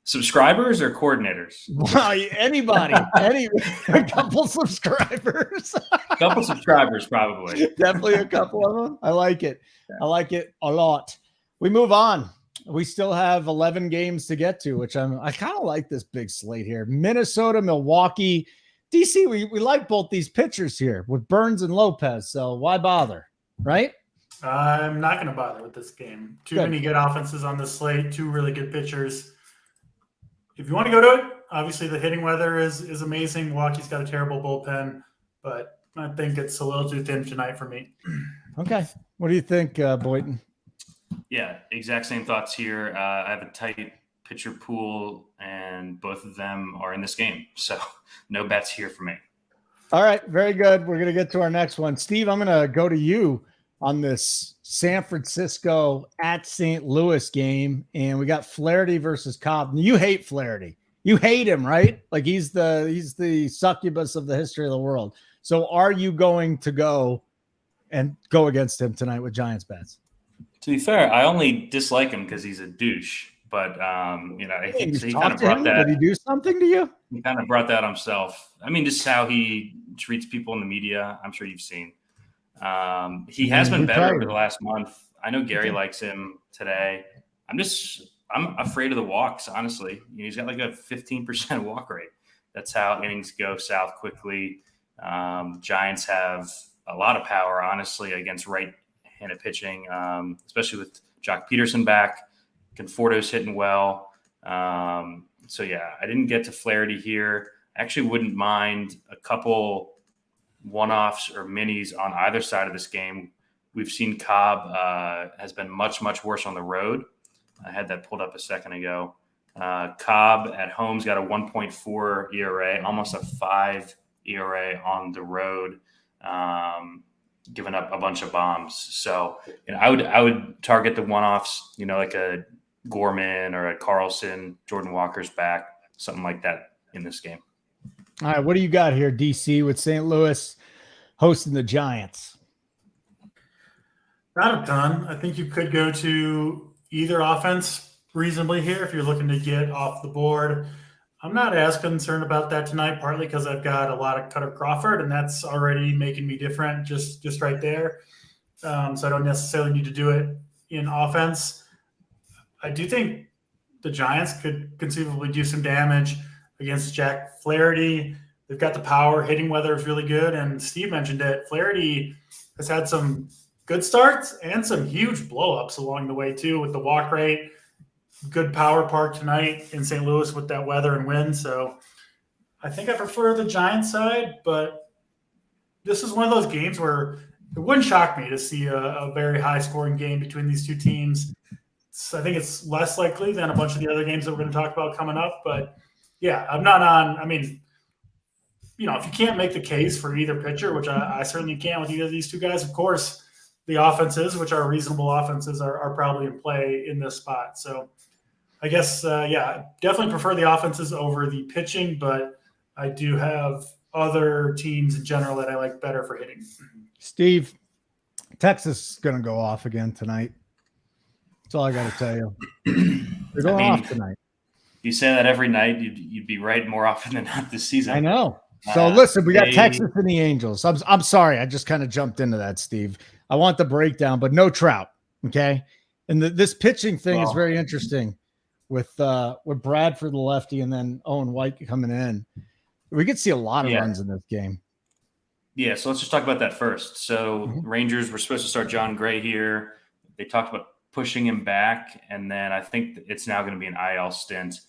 Subscribers or coordinators? Well, anybody, a couple subscribers. A couple subscribers, probably. Definitely a couple of them. I like it. I like it a lot. We move on. We still have 11 games to get to, which I kind of like this big slate here. Minnesota, Milwaukee, DC. We like both these pitchers here with Burns and Lopez. So why bother, right? I'm not going to bother with this game. Too many good offenses on the slate. Two really good pitchers. If you want to go to it, obviously the hitting weather is amazing. Milwaukee's got a terrible bullpen, but I think it's a little too thin tonight for me. Okay. What do you think, Boynton? Yeah, exact same thoughts here. I have a tight pitcher pool, and both of them are in this game. So no bets here for me. All right. Very good. We're going to get to our next one. Steve, I'm going to go to you on this San Francisco at St. Louis game. And we got Flaherty versus Cobb. You hate Flaherty. You hate him, right? Like he's the succubus of the history of the world. So are you going to go against him tonight with Giants bets? To be fair, I only dislike him because he's a douche. But I think he kind of brought that. Did he do something to you? He kind of brought that himself. I mean, just how he treats people in the media. I'm sure you've seen. He has been better over the last month. I know Gary likes him today. I'm afraid of the walks, honestly. He's got like a 15% walk rate. That's how innings go south quickly. Giants have a lot of power, honestly, against right-handed pitching, especially with Jock Peterson back. Conforto's hitting well. So, yeah, I didn't get to Flaherty here. I actually wouldn't mind a couple one-offs or minis on either side of this game. We've seen Cobb has been much, much worse on the road. I had that pulled up a second ago. Cobb at home's got a 1.4 ERA, almost a 5 ERA on the road, giving up a bunch of bombs. So I would target the one-offs, like a Gorman or a Carlson, Jordan Walker's back, something like that in this game. All right, what do you got here, DC, with St. Louis hosting the Giants? Not a ton. I think you could go to either offense reasonably here if you're looking to get off the board. I'm not as concerned about that tonight, partly because I've got a lot of Cutter Crawford, and that's already making me different just right there. So I don't necessarily need to do it in offense. I do think the Giants could conceivably do some damage against Jack Flaherty. They've got the power. Hitting weather is really good, and Steve mentioned it. Flaherty has had some good starts and some huge blow-ups along the way, too, with the walk rate. Good power park tonight in St. Louis with that weather and wind. So I think I prefer the Giants side, but this is one of those games where it wouldn't shock me to see a very high-scoring game between these two teams. I think it's less likely than a bunch of the other games that we're going to talk about coming up. But, yeah, I'm not on – I mean, if you can't make the case for either pitcher, which I certainly can with either of these two guys, of course, the offenses, which are reasonable offenses, are probably in play in this spot. So I guess, definitely prefer the offenses over the pitching, but I do have other teams in general that I like better for hitting. Steve, Texas is going to go off again tonight. That's all I got to tell you. They're going off tonight. You say that every night, you'd be right more often than not this season. I know. So listen, we got Texas and the Angels. I'm sorry, I just kind of jumped into that, Steve. I want the breakdown, but no Trout. Okay, and this pitching thing is very interesting with Bradford the lefty and then Owen White coming in. We could see a lot of runs in this game. Yeah, so let's just talk about that first. So Rangers were supposed to start John Gray here. They talked about pushing him back, and then I think it's now going to be an IL stint.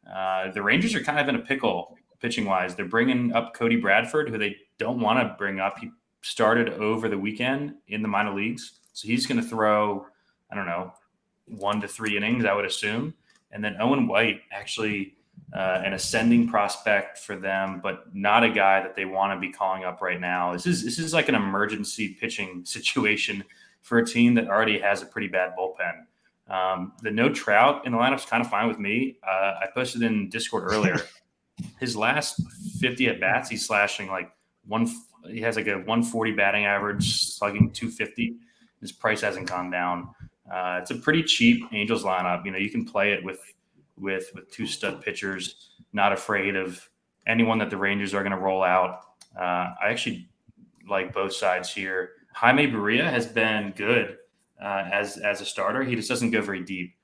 The Rangers are kind of in a pickle pitching-wise. They're bringing up Cody Bradford, who they don't want to bring up. He started over the weekend in the minor leagues, so he's going to throw, 1 to 3 innings, I would assume. And then Owen White, actually an ascending prospect for them, but not a guy that they want to be calling up right now. This is like an emergency pitching situation for a team that already has a pretty bad bullpen. The no Trout in the lineup is kind of fine with me. I posted in Discord earlier. His last 50 at bats, he's slashing he has like a 140 batting average, slugging 250. His price hasn't gone down. It's a pretty cheap Angels lineup. You can play it with 2 stud pitchers, not afraid of anyone that the Rangers are going to roll out. I actually like both sides here. Jaime Barria has been good as a starter. He just doesn't go very deep.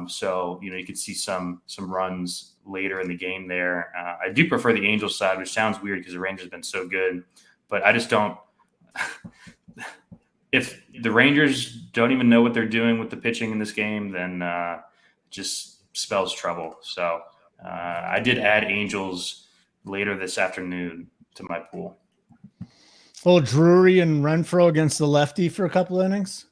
So you could see some runs later in the game there. I do prefer the Angels side, which sounds weird because the Rangers have been so good, but I just don't. If the Rangers don't even know what they're doing with the pitching in this game, then just spells trouble. So I did add Angels later this afternoon to my pool. little Drury and Renfroe against the lefty for a couple innings.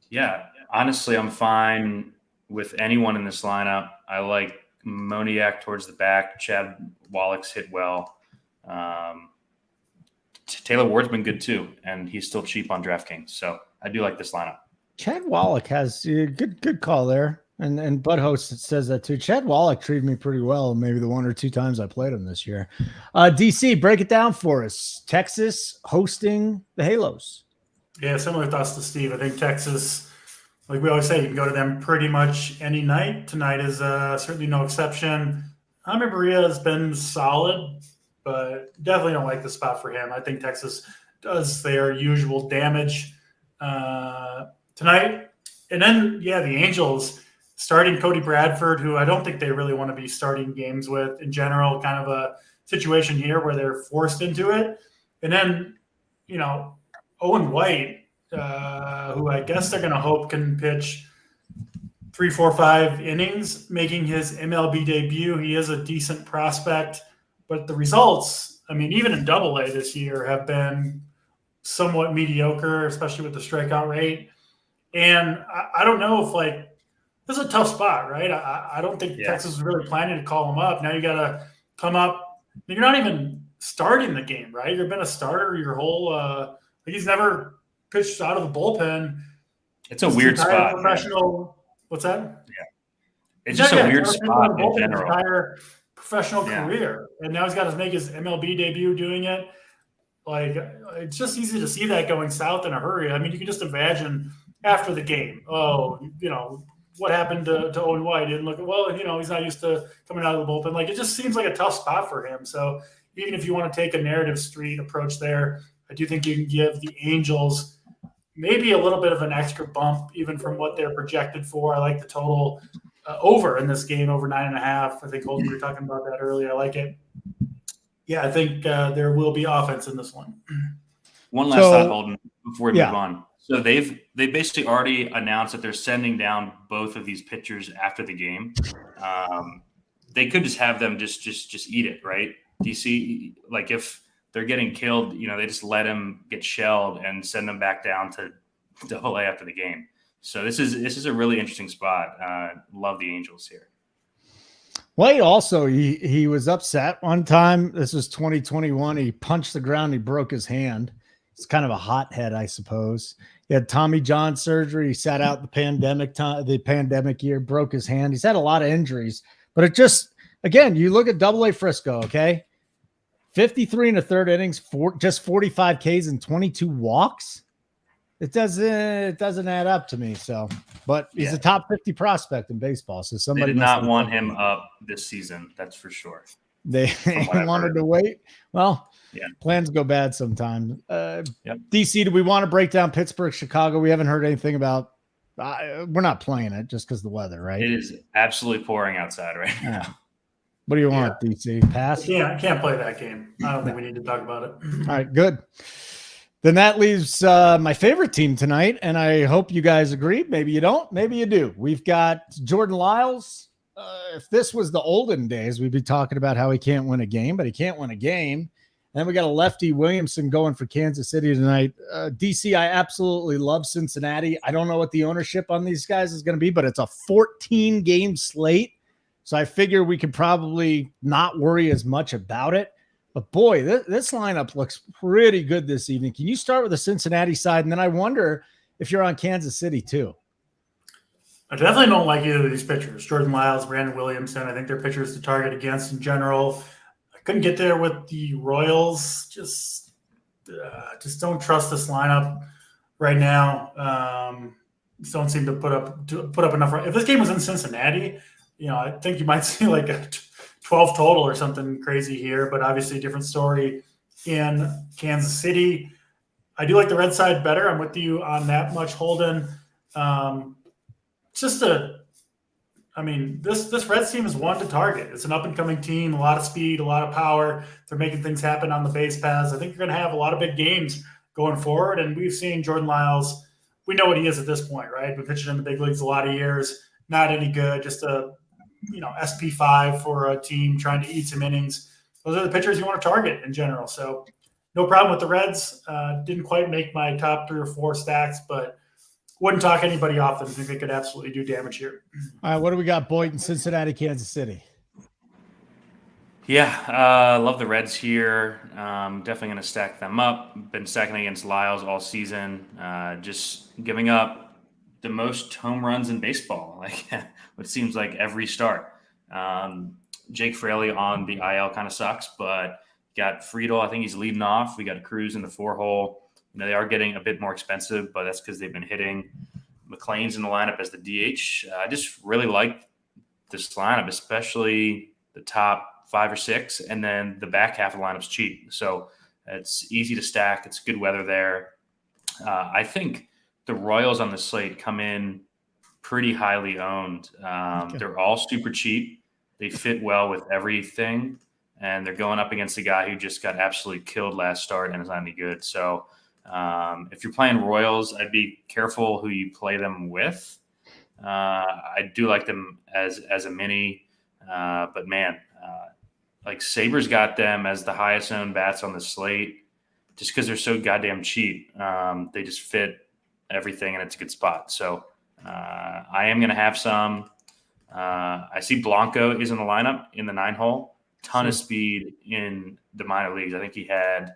Yeah, honestly, I'm fine with anyone in this lineup. I like Moniak towards the back. Chad Wallach's hit well. Taylor Ward's been good too, and he's still cheap on DraftKings. So I do like this lineup. Chad Wallach has a good call there. And Bud Host says that too. Chad Wallach treated me pretty well, maybe the 1 or 2 times I played him this year. DC, break it down for us. Texas hosting the Halos. Yeah, similar thoughts to Steve. I think Texas, like we always say, you can go to them pretty much any night. Tonight is certainly no exception. Jaime Maria has been solid, but definitely don't like the spot for him. I think Texas does their usual damage tonight. And then, the Angels starting Cody Bradford, who I don't think they really want to be starting games with in general, kind of a situation here where they're forced into it. And then, Owen White, who I guess they're going to hope can pitch 3, 4, 5 innings, making his MLB debut. He is a decent prospect, but the results, even in Double-A this year, have been somewhat mediocre, especially with the strikeout rate. And I don't know if, this is a tough spot, right? I don't think Texas was really planning to call him up. Now you got to come up. You're not even starting the game, right? You've been a starter your whole he's never pitched out of the bullpen. It's a weird spot. Professional. What's that? Yeah. It's just a weird spot in general. His entire professional career. And now he's got to make his MLB debut doing it. It's just easy to see that going south in a hurry. You can just imagine after the game, what happened to Owen White? Didn't look he's not used to coming out of the bullpen. It just seems like a tough spot for him. So even if you want to take a narrative street approach there, I do think you can give the Angels maybe a little bit of an extra bump, even from what they're projected for. I like the total over in this game, over 9.5. I think Holden, we were talking about that earlier. I like it. Yeah, I think there will be offense in this one. One last thought, Holden, before we move on. So they basically already announced that they're sending down both of these pitchers after the game. They could just have them just eat it, right? DC, if they're getting killed, they just let them get shelled and send them back down to Double-A after the game. So this is a really interesting spot. Love the Angels here. White also, he was upset one time. This was 2021. He punched the ground. He broke his hand. It's kind of a hothead, I suppose. He had Tommy John surgery. He sat out the pandemic year, broke his hand. He's had a lot of injuries, but it just, again, you look at Double-A Frisco, okay? 53 in the third innings, just 45 Ks and 22 walks. It doesn't add up to me. So, but he's a top 50 prospect in baseball. So somebody did not want him up this season. That's for sure. They wanted to wait. Well, plans go bad sometimes. DC, do we want to break down Pittsburgh, Chicago? We haven't heard anything about. We're not playing it just because of the weather, right? It is absolutely pouring outside right now. What do you want, DC? Pass? Yeah, I can't play that game. I don't think we need to talk about it. All right, good. Then that leaves my favorite team tonight, and I hope you guys agree. Maybe you don't. Maybe you do. We've got Jordan Lyles. If this was the olden days, we'd be talking about how he can't win a game, but he can't win a game. And then we got a lefty Williamson going for Kansas City tonight. DC, I absolutely love Cincinnati. I don't know what the ownership on these guys is going to be, but it's a 14-game slate. So I figure we could probably not worry as much about it. But boy, this lineup looks pretty good this evening. Can you start with the Cincinnati side? And then I wonder if you're on Kansas City too. I definitely don't like either of these pitchers. Jordan Lyles, Brandon Williamson. I think they're pitchers to target against in general. I couldn't get there with the Royals. Just don't trust this lineup right now. Just don't seem to put up enough. If this game was in Cincinnati, I think you might see like a 12 total or something crazy here, but obviously a different this Red side better. I'm with you on that much, Holden. This Reds team is one to target. It's an up-and-coming team, a lot of speed, a lot of power. They're making things happen on the base paths. I think you're going to have a lot of big games going forward, and we've seen Jordan Lyles. We know what he is at this point, right? Been pitching in the big leagues a lot of years. Not any good, just a SP5 for a team trying to eat some innings. Those are the pitchers you want to target in general. So no problem with the Reds. Didn't quite make my top 3 or 4 stacks, but wouldn't talk anybody off them. I think they could absolutely do damage here. All right, what do we got? Boynton, Cincinnati, Kansas City. Yeah, love the Reds here. Definitely going to stack them up. Been stacking against Lyles all season. Just giving up the most home runs in baseball, like what seems like every start. Jake Fraley on the IL kind of sucks, but got Friedel. I think he's leading off. We got Cruz in the 4-hole. They are getting a bit more expensive, but that's because they've been hitting. McLean's in the lineup as the DH. I just really like this lineup, especially the top 5 or 6, and then the back half of the lineup's cheap. So it's easy to stack. It's good weather there. I think the Royals on the slate come in pretty highly owned. They're all super cheap. They fit well with everything, and they're going up against a guy who just got absolutely killed last start and is not any good. So if you're playing Royals, I'd be careful who you play them with. I do like them as a mini, but man, like Sabres got them as the highest owned bats on the slate just because they're so goddamn cheap. They just fit everything, and it's a good spot. So I am going to have some. I see Blanco is in the lineup in the 9-hole. Ton of speed in the minor leagues. I think he had,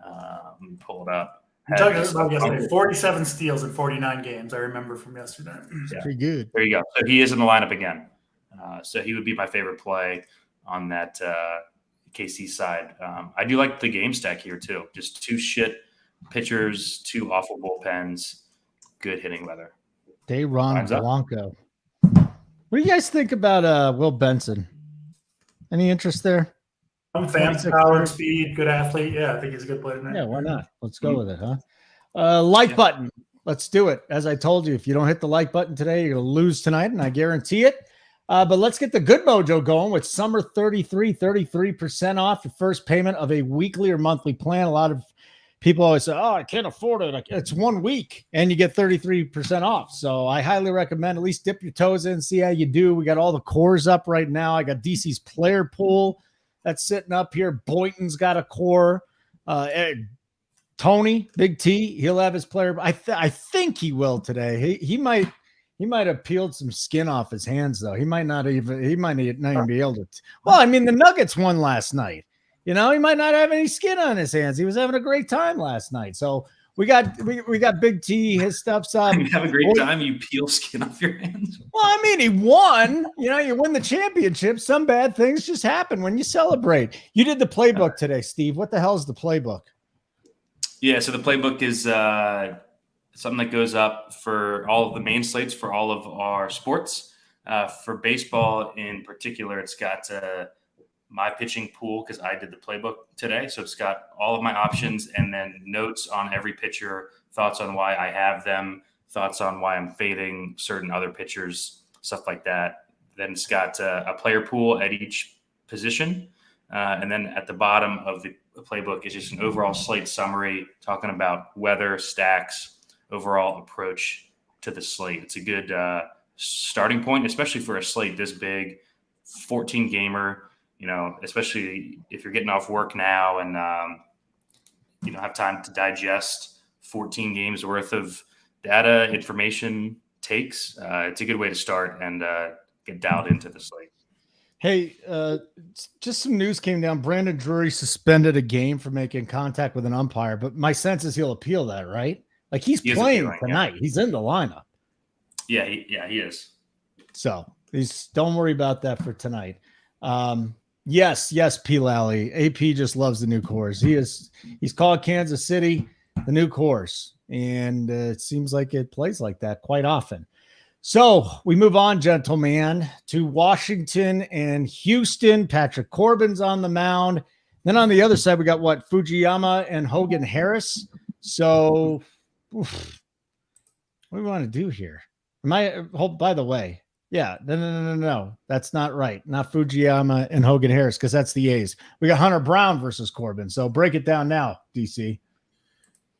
let me pull it up. Talking about yesterday, 47 steals in 49 games. I remember from yesterday. Yeah. Pretty good. There you go. So he is in the lineup again. So he would be my favorite play on that KC side. I do like the game stack here too. Just 2 shit pitchers, 2 awful bullpens, good hitting weather. Dayron Blanco. What do you guys think about Will Benson? Any interest there? I'm a fan. Power, speed, good athlete. Yeah, I think he's a good player tonight. Yeah, why not? Let's go with it, huh? Like button. Let's do it. As I told you, if you don't hit the like button today, you're going to lose tonight, and I guarantee it. But let's get the good mojo going with Summer 33, 33% off your first payment of a weekly or monthly plan. A lot of people always say, oh, I can't afford it. It's 1 week, and you get 33% off. So I highly recommend at least dip your toes in, see how you do. We got all the cores up right now. I got DC's player pool that's sitting up here. Boynton's got a core. Tony, Big T, he'll have his player. I think he will today. He might have peeled some skin off his hands, though. He might not even be able to. Well, I mean, the Nuggets won last night. You know, he might not have any skin on his hands. He was having a great time last night. So we got Big T. His stuff's up. You have a great time. You peel skin off your hands. Well, I mean, he won. You know, you win the championship. Some bad things just happen when you celebrate. You did the playbook today, Steve. What the hell is the playbook? Yeah, so the playbook is something that goes up for all of the main slates for all of our sports. For baseball in particular, it's got my pitching pool because I did the playbook today. So it's got all of my options and then notes on every pitcher, thoughts on why I have them, thoughts on why I'm fading certain other pitchers, stuff like that. Then it's got a player pool at each position. And then at the bottom of the playbook is just an overall slate summary talking about weather, stacks, overall approach to the slate. It's a good starting point, especially for a slate this big, 14 gamer. You know, especially if you're getting off work now and you don't have time to digest 14 games worth of data, information, takes. It's a good way to start and get dialed into the slate. Hey, just some news came down. Brandon Drury suspended a game for making contact with an umpire, but my sense is he'll appeal that, right? Like he's playing tonight. Yeah. He's in the lineup. Yeah, he is. So don't worry about that for tonight. Yes, P. Lally. AP just loves the new course. He's called Kansas City the new course, and it seems like it plays like that quite often. So we move on, gentlemen, to Washington and Houston. Patrick Corbin's on the mound. Then on the other side, we got Fujiyama and Hogan Harris. So what do we want to do here? By the way, yeah, no. That's not right. Not Fujiyama and Hogan Harris, because that's the A's. We got Hunter Brown versus Corbin. So break it down now, DC.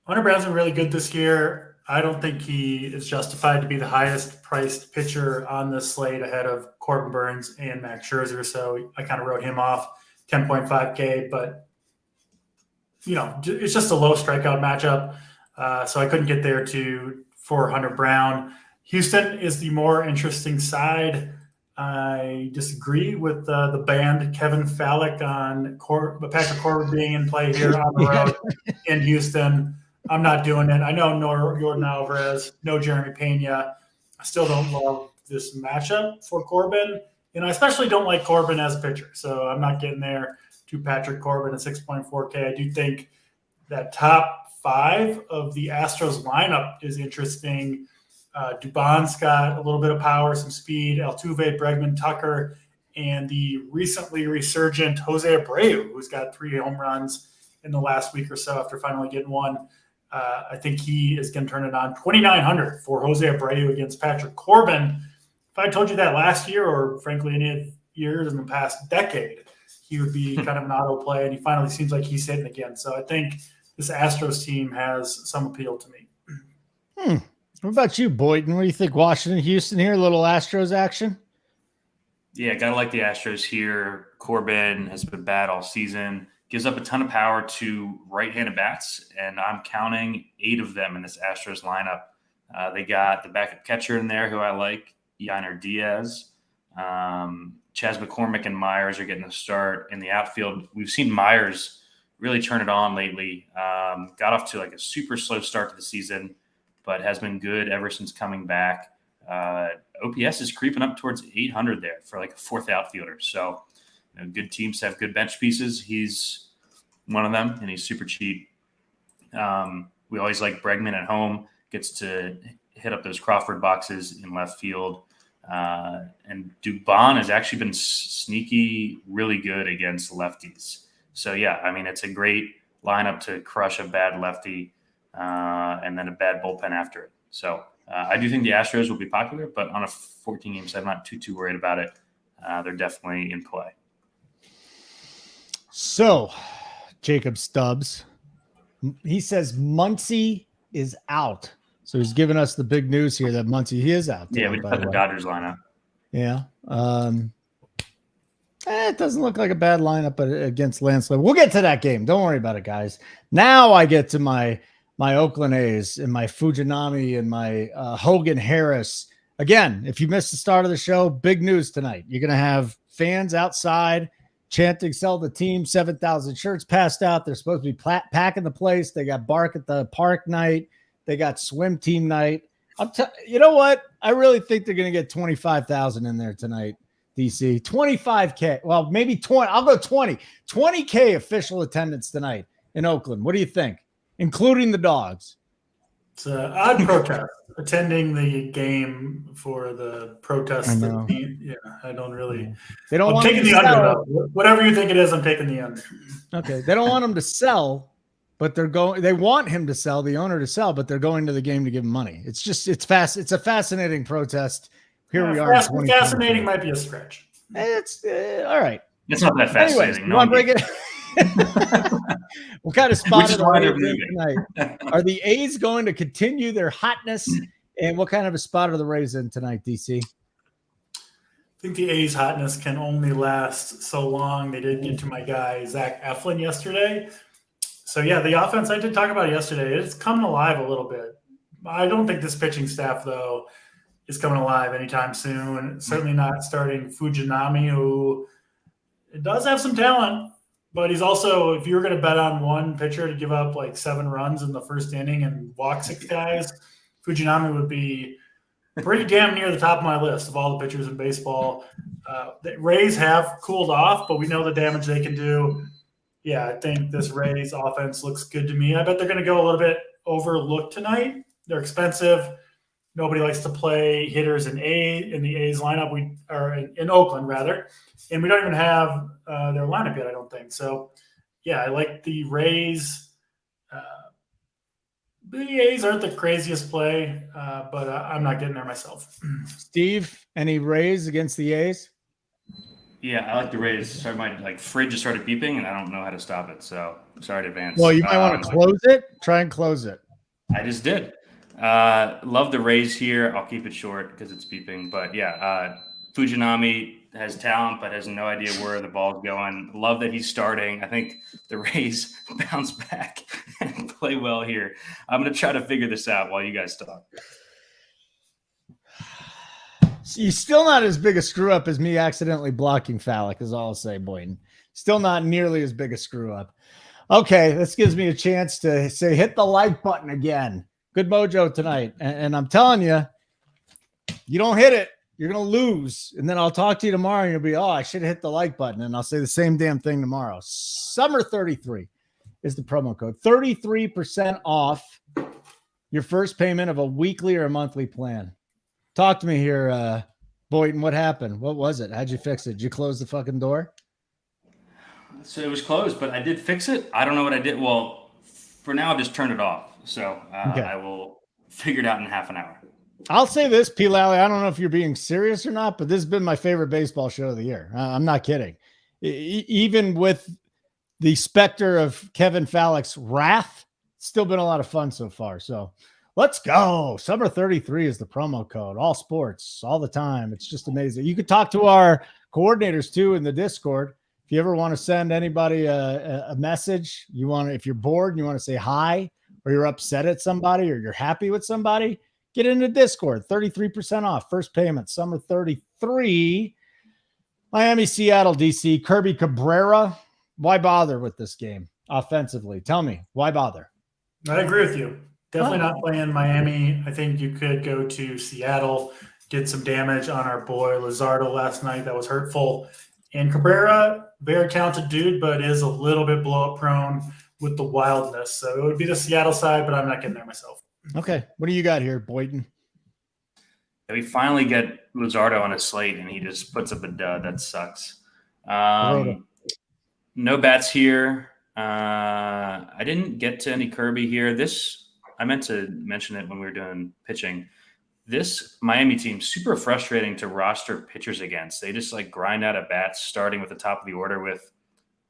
Hunter Brown's been really good this year. I don't think he is justified to be the highest priced pitcher on this slate ahead of Corbin Burns and Max Scherzer. So I kind of wrote him off 10.5K, but it's just a low strikeout matchup. So I couldn't get there for Hunter Brown. Houston is the more interesting side. I disagree with the banned Kevin Fallick on Patrick Corbin being in play here on the road in Houston. I'm not doing it. I know no Jordan Alvarez, no Jeremy Pena. I still don't love this matchup for Corbin, and I especially don't like Corbin as a pitcher. So I'm not getting there to Patrick Corbin at 6.4K. I do think that top 5 of the Astros lineup is interesting. Dubon's got a little bit of power, some speed. Altuve, Bregman, Tucker, and the recently resurgent Jose Abreu, who's got 3 home runs in the last week or so after finally getting one. I think he is going to turn it on. 2,900 for Jose Abreu against Patrick Corbin. If I told you that last year, or frankly any years in the past decade, he would be kind of an auto play, and he finally seems like he's hitting again. So I think this Astros team has some appeal to me. What about you, Boyden? What do you think? Washington, Houston here, a little Astros action? Yeah, gotta like the Astros here. Corbin has been bad all season. Gives up a ton of power to right-handed bats, and I'm counting 8 of them in this Astros lineup. They got the backup catcher in there who I like, Yainer Diaz. Chas McCormick and Myers are getting a start in the outfield. We've seen Myers really turn it on lately. Got off to like a super slow start to the season, but has been good ever since coming back. OPS is creeping up towards 800 there for like a 4th outfielder. So good teams have good bench pieces. He's one of them, and he's super cheap. We always like Bregman at home, gets to hit up those Crawford boxes in left field. And Dubon has actually been sneaky, really good against lefties. So, yeah, I mean, it's a great lineup to crush a bad lefty and then a bad bullpen after it. So I do think the Astros will be popular, but on a 14-game set, I'm not too worried about it. They're definitely in play. So, Jacob Stubbs, he says Muncy is out. So he's giving us the big news here that Muncy, he is out. Yeah, we got the Dodgers lineup. Yeah. It doesn't look like a bad lineup against Landslide. We'll get to that game. Don't worry about it, guys. Now I get to my Oakland A's and my Fujinami and my Hogan Harris. Again, if you missed the start of the show, big news tonight. You're going to have fans outside chanting, sell the team, 7,000 shirts passed out. They're supposed to be packing the place. They got bark at the park night. They got swim team night. You know what? I really think they're going to get 25,000 in there tonight, DC. 25K. Well, maybe 20. I'll go 20. 20K official attendance tonight in Oakland. What do you think? Including the dogs. It's an odd protest. Attending the game for the protest. Yeah, I don't really. They don't. I'm taking the under, though. Whatever you think it is, I'm taking the under. Okay, they don't want him to sell, but they're going. They want him to sell, the owner to sell, but they're going to the game to give him money. It's fast. It's a fascinating protest. Here we are. Fascinating might be a stretch. It's all right. It's not that fascinating. Anyways, you want to break it? What kind of spot are the A's in tonight? Are the A's going to continue their hotness? And what kind of a spot are the Rays in tonight, DC? I think the A's hotness can only last so long. They did get to my guy, Zach Eflin, yesterday. So, yeah, the offense, I did talk about it yesterday. It's coming alive a little bit. I don't think this pitching staff, though, is coming alive anytime soon. Certainly not starting Fujinami, who does have some talent. But he's also, if you were going to bet on one pitcher to give up like 7 runs in the first inning and walk 6 guys, Fujinami would be pretty damn near the top of my list of all the pitchers in baseball. The Rays have cooled off, but we know the damage they can do. Yeah, I think this Rays offense looks good to me. I bet they're going to go a little bit overlooked tonight. They're expensive. Nobody likes to play hitters in the A's lineup. We are in Oakland, rather. And we don't even have their lineup yet, I don't think. So, yeah, I like the Rays. The A's aren't the craziest play, but I'm not getting there myself. Steve, any Rays against the A's? Yeah, I like the Rays. Sorry, my fridge just started beeping, and I don't know how to stop it. So, sorry in advance. Well, you might want to close it. Try and close it. I just did. Love the Rays here. I'll keep it short because it's beeping. But, yeah, Fujinami has talent, but has no idea where the ball's going. Love that he's starting. I think the Rays bounce back and play well here. I'm going to try to figure this out while you guys talk. You're still not as big a screw up as me accidentally blocking Phallic, is all I'll say, Boynton. Still not nearly as big a screw up. Okay, this gives me a chance to say hit the like button again. Good mojo tonight. And I'm telling you, you don't hit it, you're going to lose. And then I'll talk to you tomorrow and you'll be, I should have hit the like button. And I'll say the same damn thing tomorrow. Summer 33 is the promo code. 33% off your first payment of a weekly or a monthly plan. Talk to me here, Boynton. What happened? What was it? How'd you fix it? Did you close the fucking door? So it was closed, but I did fix it. I don't know what I did. Well, for now, I've just turned it off. So okay. I will figure it out in half an hour. I'll say this, P. Lally, I don't know if you're being serious or not, but this has been my favorite baseball show of the year. I'm not kidding. Even with the specter of Kevin Phallic's wrath, it's still been a lot of fun so far. So let's go. Summer 33 is the promo code. All sports, all the time. It's just amazing. You could talk to our coordinators too in the Discord. If you ever want to send anybody a message, if you're bored and you want to say hi, or you're upset at somebody, or you're happy with somebody, get into Discord. 33% off. First payment. Summer 33. Miami, Seattle, DC. Kirby Cabrera. Why bother with this game offensively? Tell me, why bother? I agree with you. Definitely not playing Miami. I think you could go to Seattle, did some damage on our boy Luzardo last night. That was hurtful. And Cabrera, very talented dude, but is a little bit blow-up prone with the wildness. So it would be the Seattle side, but I'm not getting there myself. Okay. What do you got here, Boynton? Yeah, we finally get Luzardo on a slate, and he just puts up a dud. That sucks. No bats here. I didn't get to any Kirby here. I meant to mention it when we were doing pitching. This Miami team, super frustrating to roster pitchers against. They just grind out at bats, starting with the top of the order with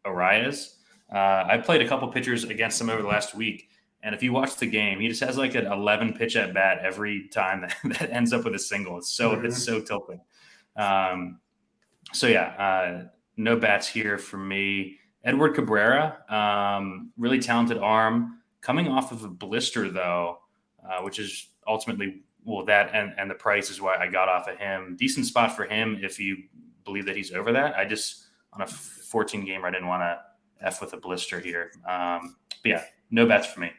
Arias. I played a couple pitchers against him over the last week. And if you watch the game, he just has an 11 pitch at bat every time that ends up with a single. It's so tilting. No bats here for me. Edward Cabrera, really talented arm, coming off of a blister though, which is ultimately that and the price is why I got off of him. Decent spot for him if you believe that he's over that. I just on a 14 gamer, I didn't want to F with a blister here. No bets for me.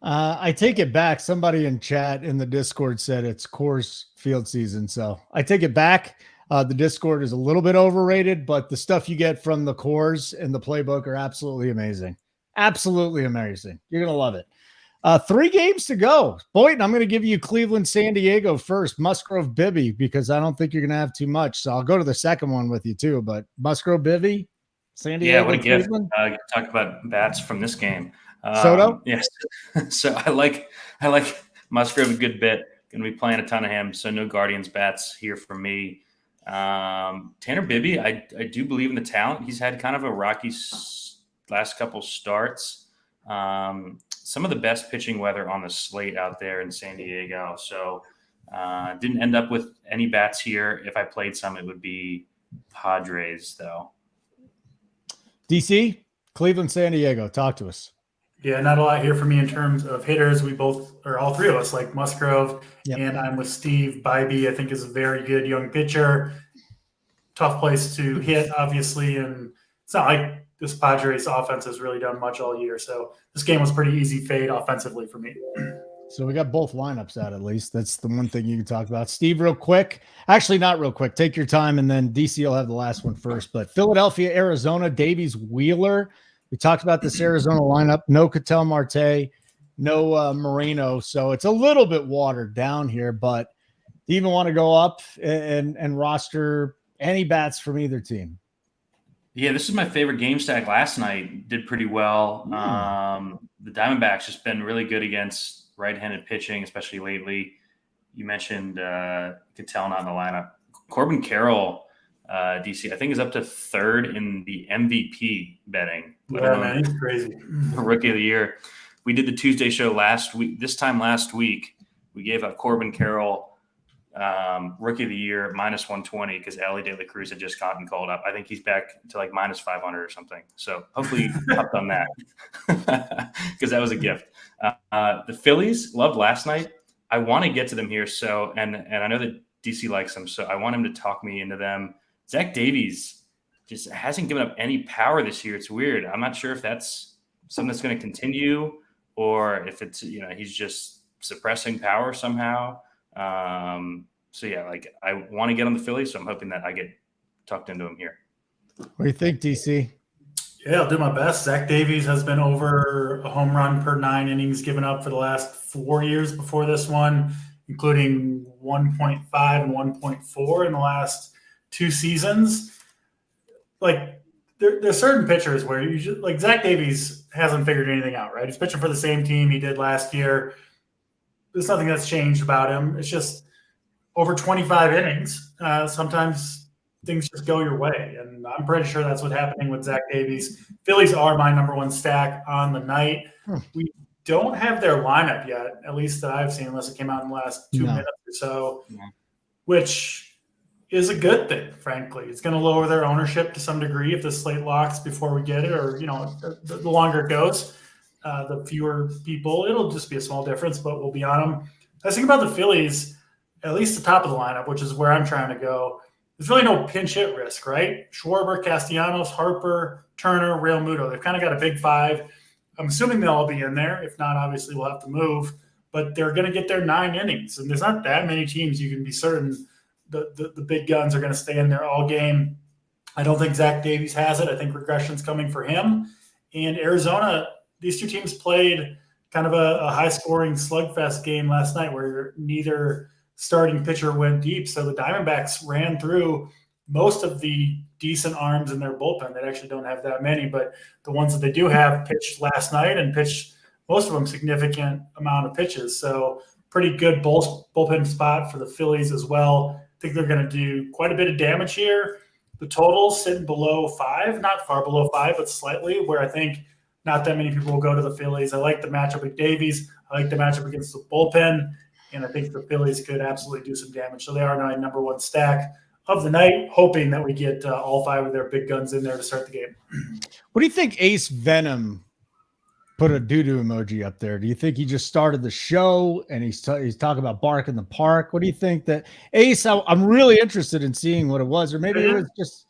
I take it back. Somebody in chat in the Discord said it's Coors Field season. So I take it back. The Discord is a little bit overrated, but the stuff you get from the Coors and the playbook are absolutely amazing. Absolutely amazing. You're going to love it. 3 games to go. Boynton, I'm going to give you Cleveland, San Diego first. Musgrove, Bibby, because I don't think you're going to have too much. So I'll go to the second one with you too. But Musgrove, Bibby, San Diego, yeah, what a Cleveland. gift. Talk about bats from this game. Soto? Yes. So I like Musgrove a good bit. Going to be playing a ton of him. So no Guardians bats here for me. Tanner Bibby, I do believe in the talent. He's had kind of a rocky last couple starts. Some of the best pitching weather on the slate out there in San Diego. So didn't end up with any bats here. If I played some, it would be Padres though. DC, Cleveland, San Diego. Talk to us. Yeah, not a lot here for me in terms of hitters. We both, or all three of us, like Musgrove, and I'm with Steve. Bybee, I think, is a very good young pitcher. Tough place to hit, obviously, and it's not like this Padres offense has really done much all year. So this game was pretty easy fade offensively for me. So we got both lineups out at least. That's the one thing you can talk about. Steve, real quick. Actually, not real quick. Take your time, and then DC will have the last one first. But Philadelphia, Arizona, Davies, Wheeler. We talked about this Arizona lineup. No Ketel Marte, no Moreno. So it's a little bit watered down here. But do you even want to go up and roster any bats from either team? Yeah, this is my favorite game stack last night. Did pretty well. The Diamondbacks just been really good against right-handed pitching, especially lately. You mentioned Ketel not in the lineup. Corbin Carroll, DC, I think is up to 3rd in the MVP betting. Yeah, man, he's crazy. Rookie of the year. We did the Tuesday show last week. This time last week, we gave up Corbin Carroll Rookie of the year, minus 120, because Ellie De La Cruz had just gotten called up. I think he's back to like minus 500 or something. So hopefully you hopped on that because that was a gift. The Phillies loved last night. I want to get to them here. So, and I know that DC likes them, so I want him to talk me into them. Zach Davies just hasn't given up any power this year. It's weird. I'm not sure if that's something that's going to continue or if it's, he's just suppressing power somehow. So yeah, like I want to get on the Phillies, so I'm hoping that I get tucked into him here. What do you think, DC? Yeah, I'll do my best. Zach Davies has been over a home run per 9 innings given up for the last 4 years before this one, including 1.5 and 1.4 in the last 2 seasons. Like there's certain pitchers where you just, like Zach Davies hasn't figured anything out, right? He's pitching for the same team he did last year. There's nothing that's changed about him. It's just over 25 innings. Sometimes things just go your way. And I'm pretty sure that's what's happening with Zach Davies. Phillies are my number one stack on the night. We don't have their lineup yet, at least that I've seen, unless it came out in the last 2 minutes or so, which is a good thing, frankly. It's going to lower their ownership to some degree if the slate locks before we get it, or, the longer it goes. The fewer people, it'll just be a small difference, but we'll be on them. I was thinking about the Phillies, at least the top of the lineup, which is where I'm trying to go. There's really no pinch hit risk, right? Schwarber, Castellanos, Harper, Turner, Real Muto. They've kind of got a big 5. I'm assuming they'll all be in there. If not, obviously we'll have to move. But they're going to get their 9 innings. And there's not that many teams you can be certain the big guns are going to stay in there all game. I don't think Zach Davies has it. I think regression's coming for him. And Arizona, these 2 teams played kind of a high-scoring slugfest game last night where neither starting pitcher went deep. So the Diamondbacks ran through most of the decent arms in their bullpen. They actually don't have that many, but the ones that they do have pitched last night and pitched most of them significant amount of pitches. So pretty good bullpen spot for the Phillies as well. I think they're going to do quite a bit of damage here. The total's sitting below 5, not far below 5, but slightly, where I think not that many people will go to the Phillies. I like the matchup with Davies. I like the matchup against the bullpen. And I think the Phillies could absolutely do some damage. So they are my number one stack of the night, hoping that we get all 5 of their big guns in there to start the game. What do you think Ace Venom put a doo-doo emoji up there? Do you think he just started the show and he's talking about bark in the park? What do you think that Ace, I'm really interested in seeing what it was, or maybe it was just.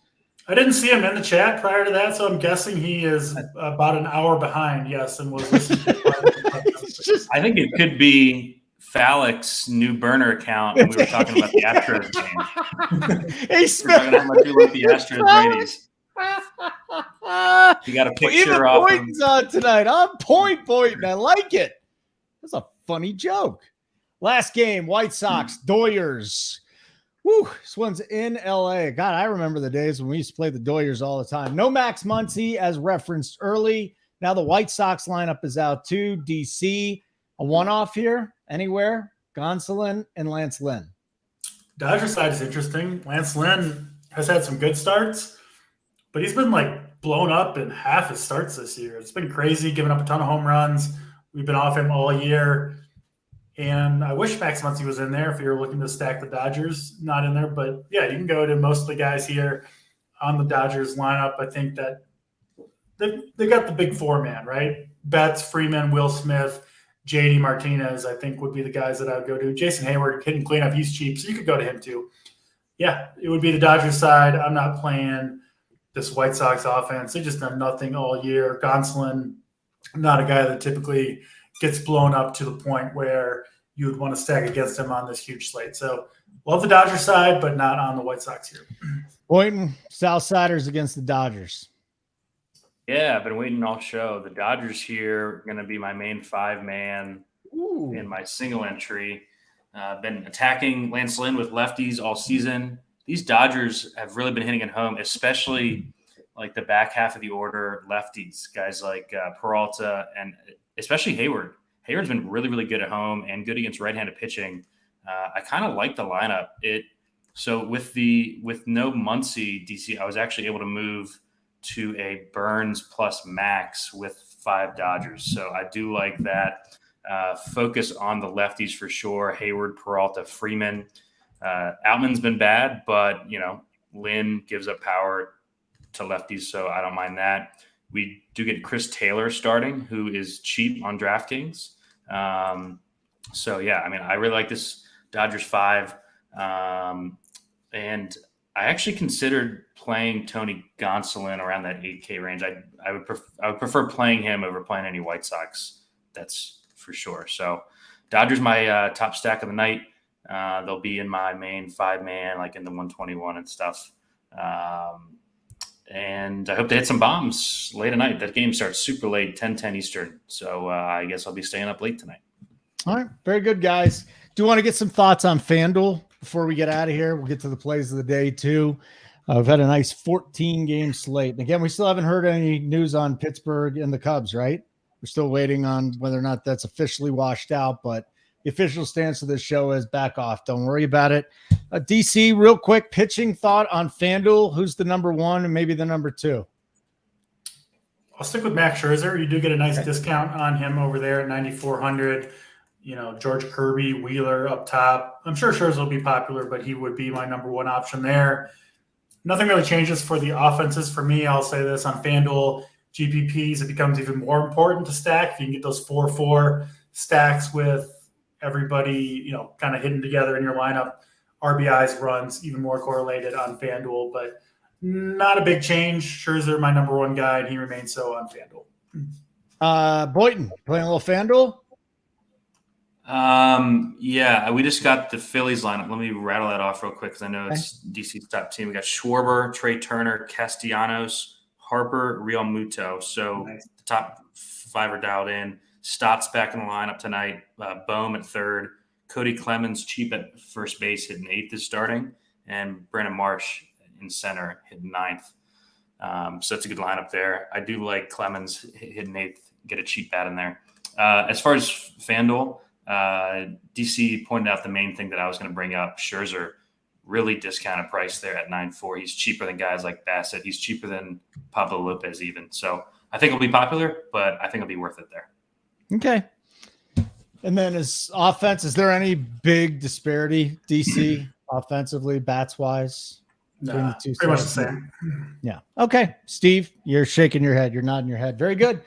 I didn't see him in the chat prior to that, so I'm guessing he is about an hour behind. Yes. And was listening to I think it could be Phallic's new burner account, and we were talking about the Astros game. Hey, we're talking how much we love the Astros ladies. You got a picture off Boynton's on tonight. I'm Boynton. I like it. That's a funny joke. Last game, White Sox, Doyers. Woo, this one's in LA. God, I remember the days when we used to play the Doyers all the time. No Max Muncy, as referenced early. Now the White Sox lineup is out too. DC, a one-off here, anywhere. Gonsolin and Lance Lynn. Dodger side is interesting. Lance Lynn has had some good starts, but he's been like blown up in half his starts this year. It's been crazy, giving up a ton of home runs. We've been off him all year. And I wish Max Muncy was in there if you're looking to stack the Dodgers. Not in there, but yeah, you can go to most of the guys here on the Dodgers lineup. I think that they got the big 4-man, right? Betts, Freeman, Will Smith, JD Martinez, I think would be the guys that I would go to. Jason Hayward, hitting cleanup, he's cheap, so you could go to him too. Yeah, it would be the Dodgers side. I'm not playing this White Sox offense. They just done nothing all year. Gonsolin, not a guy that typically gets blown up to the point where you would want to stack against him on this huge slate. So love the Dodgers side, but not on the White Sox here. Boynton, Southsiders against the Dodgers. Yeah, I've been waiting all show. The Dodgers here are going to be my main 5-man in my single entry. Been attacking Lance Lynn with lefties all season. These Dodgers have really been hitting at home, especially like the back half of the order lefties, guys like Peralta and especially Hayward. Hayward's been really, really good at home and good against right-handed pitching. I kind of like the lineup. So with no Muncy, DC, I was actually able to move to a Burns plus Max with 5 Dodgers. So I do like that. Focus on the lefties for sure. Hayward, Peralta, Freeman. Outman's been bad, but, Lynn gives up power to lefties, so I don't mind that. We do get Chris Taylor starting, who is cheap on DraftKings. So, yeah, I really like this Dodgers 5. And I actually considered playing Tony Gonsolin around that 8K range. I would prefer playing him over playing any White Sox. That's for sure. So Dodgers, my top stack of the night. They'll be in my main 5-man, like in the 121 and stuff. And I hope they hit some bombs late at night. That game starts super late, 10:10 Eastern. So I guess I'll be staying up late tonight. All right. Very good, guys. Do you want to get some thoughts on FanDuel before we get out of here? We'll get to the plays of the day, too. We've had a nice 14-game slate. And again, we still haven't heard any news on Pittsburgh and the Cubs, right? We're still waiting on whether or not that's officially washed out, but the official stance of this show is back off. Don't worry about it. DC, real quick, pitching thought on FanDuel. Who's the number 1 and maybe the number 2? I'll stick with Max Scherzer. You do get a nice discount on him over there at 9,400. George Kirby, Wheeler up top. I'm sure Scherzer will be popular, but he would be my number 1 option there. Nothing really changes for the offenses for me. I'll say this on FanDuel, GPPs, it becomes even more important to stack. If you can get those 4-4 stacks with everybody, kind of hidden together in your lineup, RBIs, runs, even more correlated on FanDuel, but not a big change. Scherzer, my number 1 guy, and he remains so on FanDuel. Boynton, playing a little FanDuel? Yeah, we just got the Phillies lineup. Let me rattle that off real quick because I know it's DC's top team. We got Schwarber, Trey Turner, Castellanos, Harper, Real Muto. So the top 5 are dialed in. Stott's back in the lineup tonight. Bohm at 3rd. Cody Clemens cheap at first base, hitting 8th is starting. And Brandon Marsh in center, hitting 9th. So that's a good lineup there. I do like Clemens hitting 8th, get a cheap bat in there. As far as FanDuel, DC pointed out the main thing that I was going to bring up. Scherzer, really discounted price there at 9.4. He's cheaper than guys like Bassett. He's cheaper than Pablo Lopez even. So I think it'll be popular, but I think it'll be worth it there. Okay. And then as offense, is there any big disparity, DC, offensively, bats-wise? Nah, pretty much the same. Yeah. Okay. Steve, you're shaking your head. You're nodding your head. Very good.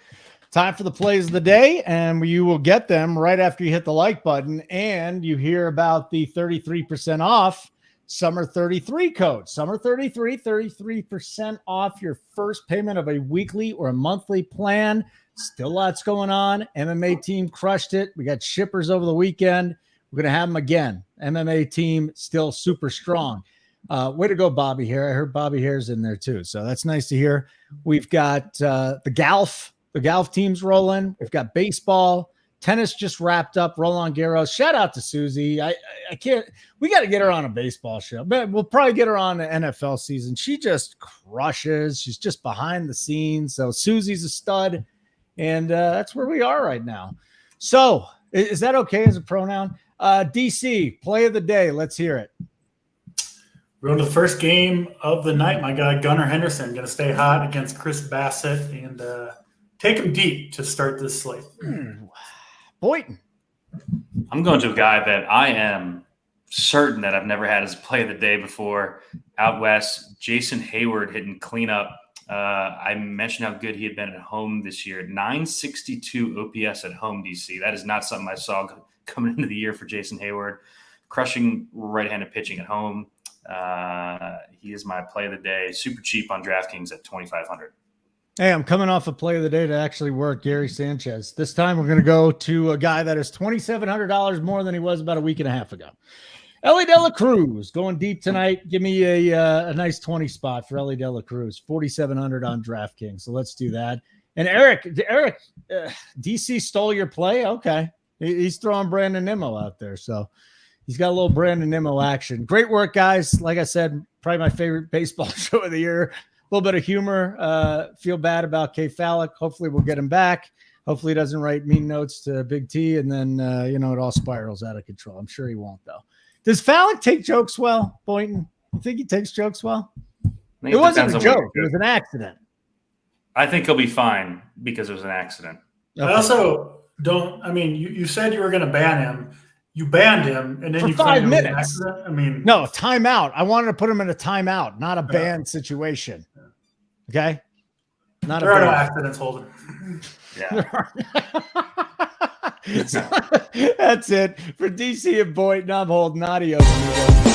Time for the plays of the day, and you will get them right after you hit the like button and you hear about the 33% off Summer 33 code. Summer 33, 33% off your first payment of a weekly or a monthly plan. Still lots going on. MMA team crushed it. We got shippers over the weekend. We're going to have them again. MMA team still super strong. Way to go, Bobby Hare. I heard Bobby Hare's in there too, so that's nice to hear. We've got the Golf team's rolling. We've got baseball. Tennis just wrapped up. Roland Garros. Shout out to Susie. I can't. We got to get her on a baseball show. But we'll probably get her on the NFL season. She just crushes. She's just behind the scenes. So Susie's a stud, and that's where we are right now. So is that okay as a pronoun? DC, play of the day. Let's hear it. We're going to the first game of the night. My guy Gunnar Henderson going to stay hot against Chris Bassett and take him deep to start this slate. Boynton. I'm going to a guy that I am certain that I've never had as a play of the day before. Out west, Jason Hayward hitting cleanup. I mentioned how good he had been at home this year. 962 OPS at home, DC. That is not something I saw coming into the year for Jason Hayward. Crushing right-handed pitching at home. He is my play of the day. Super cheap on DraftKings at 2,500. Hey, I'm coming off a play of the day to actually work, Gary Sanchez. This time we're going to go to a guy that is $2,700 more than he was about a week and a half ago. Ellie De La Cruz going deep tonight. Give me a nice 20 spot for Ellie De La Cruz, 4,700 on DraftKings. So let's do that. And Eric, DC stole your play. Okay. He's throwing Brandon Nimmo out there. So he's got a little Brandon Nimmo action. Great work, guys. Like I said, probably my favorite baseball show of the year. A little bit of humor. Feel bad about K. Fallick. Hopefully we'll get him back. Hopefully he doesn't write mean notes to Big T, and then, it all spirals out of control. I'm sure he won't, though. Does Fallick take jokes well, Boynton? You think he takes jokes well? It wasn't a joke. It was an accident. I think he'll be fine because it was an accident. Okay. I also don't – you said you were going to ban him, You banned him, and then for you 5 claimed it was an minutes. accident? I mean, No, timeout. I wanted to put him in a timeout, not a ban situation. Okay, not there a are ban. no accidents, Holden. Yeah. So, that's it for DC and Boyd. I'm Holden. Adios.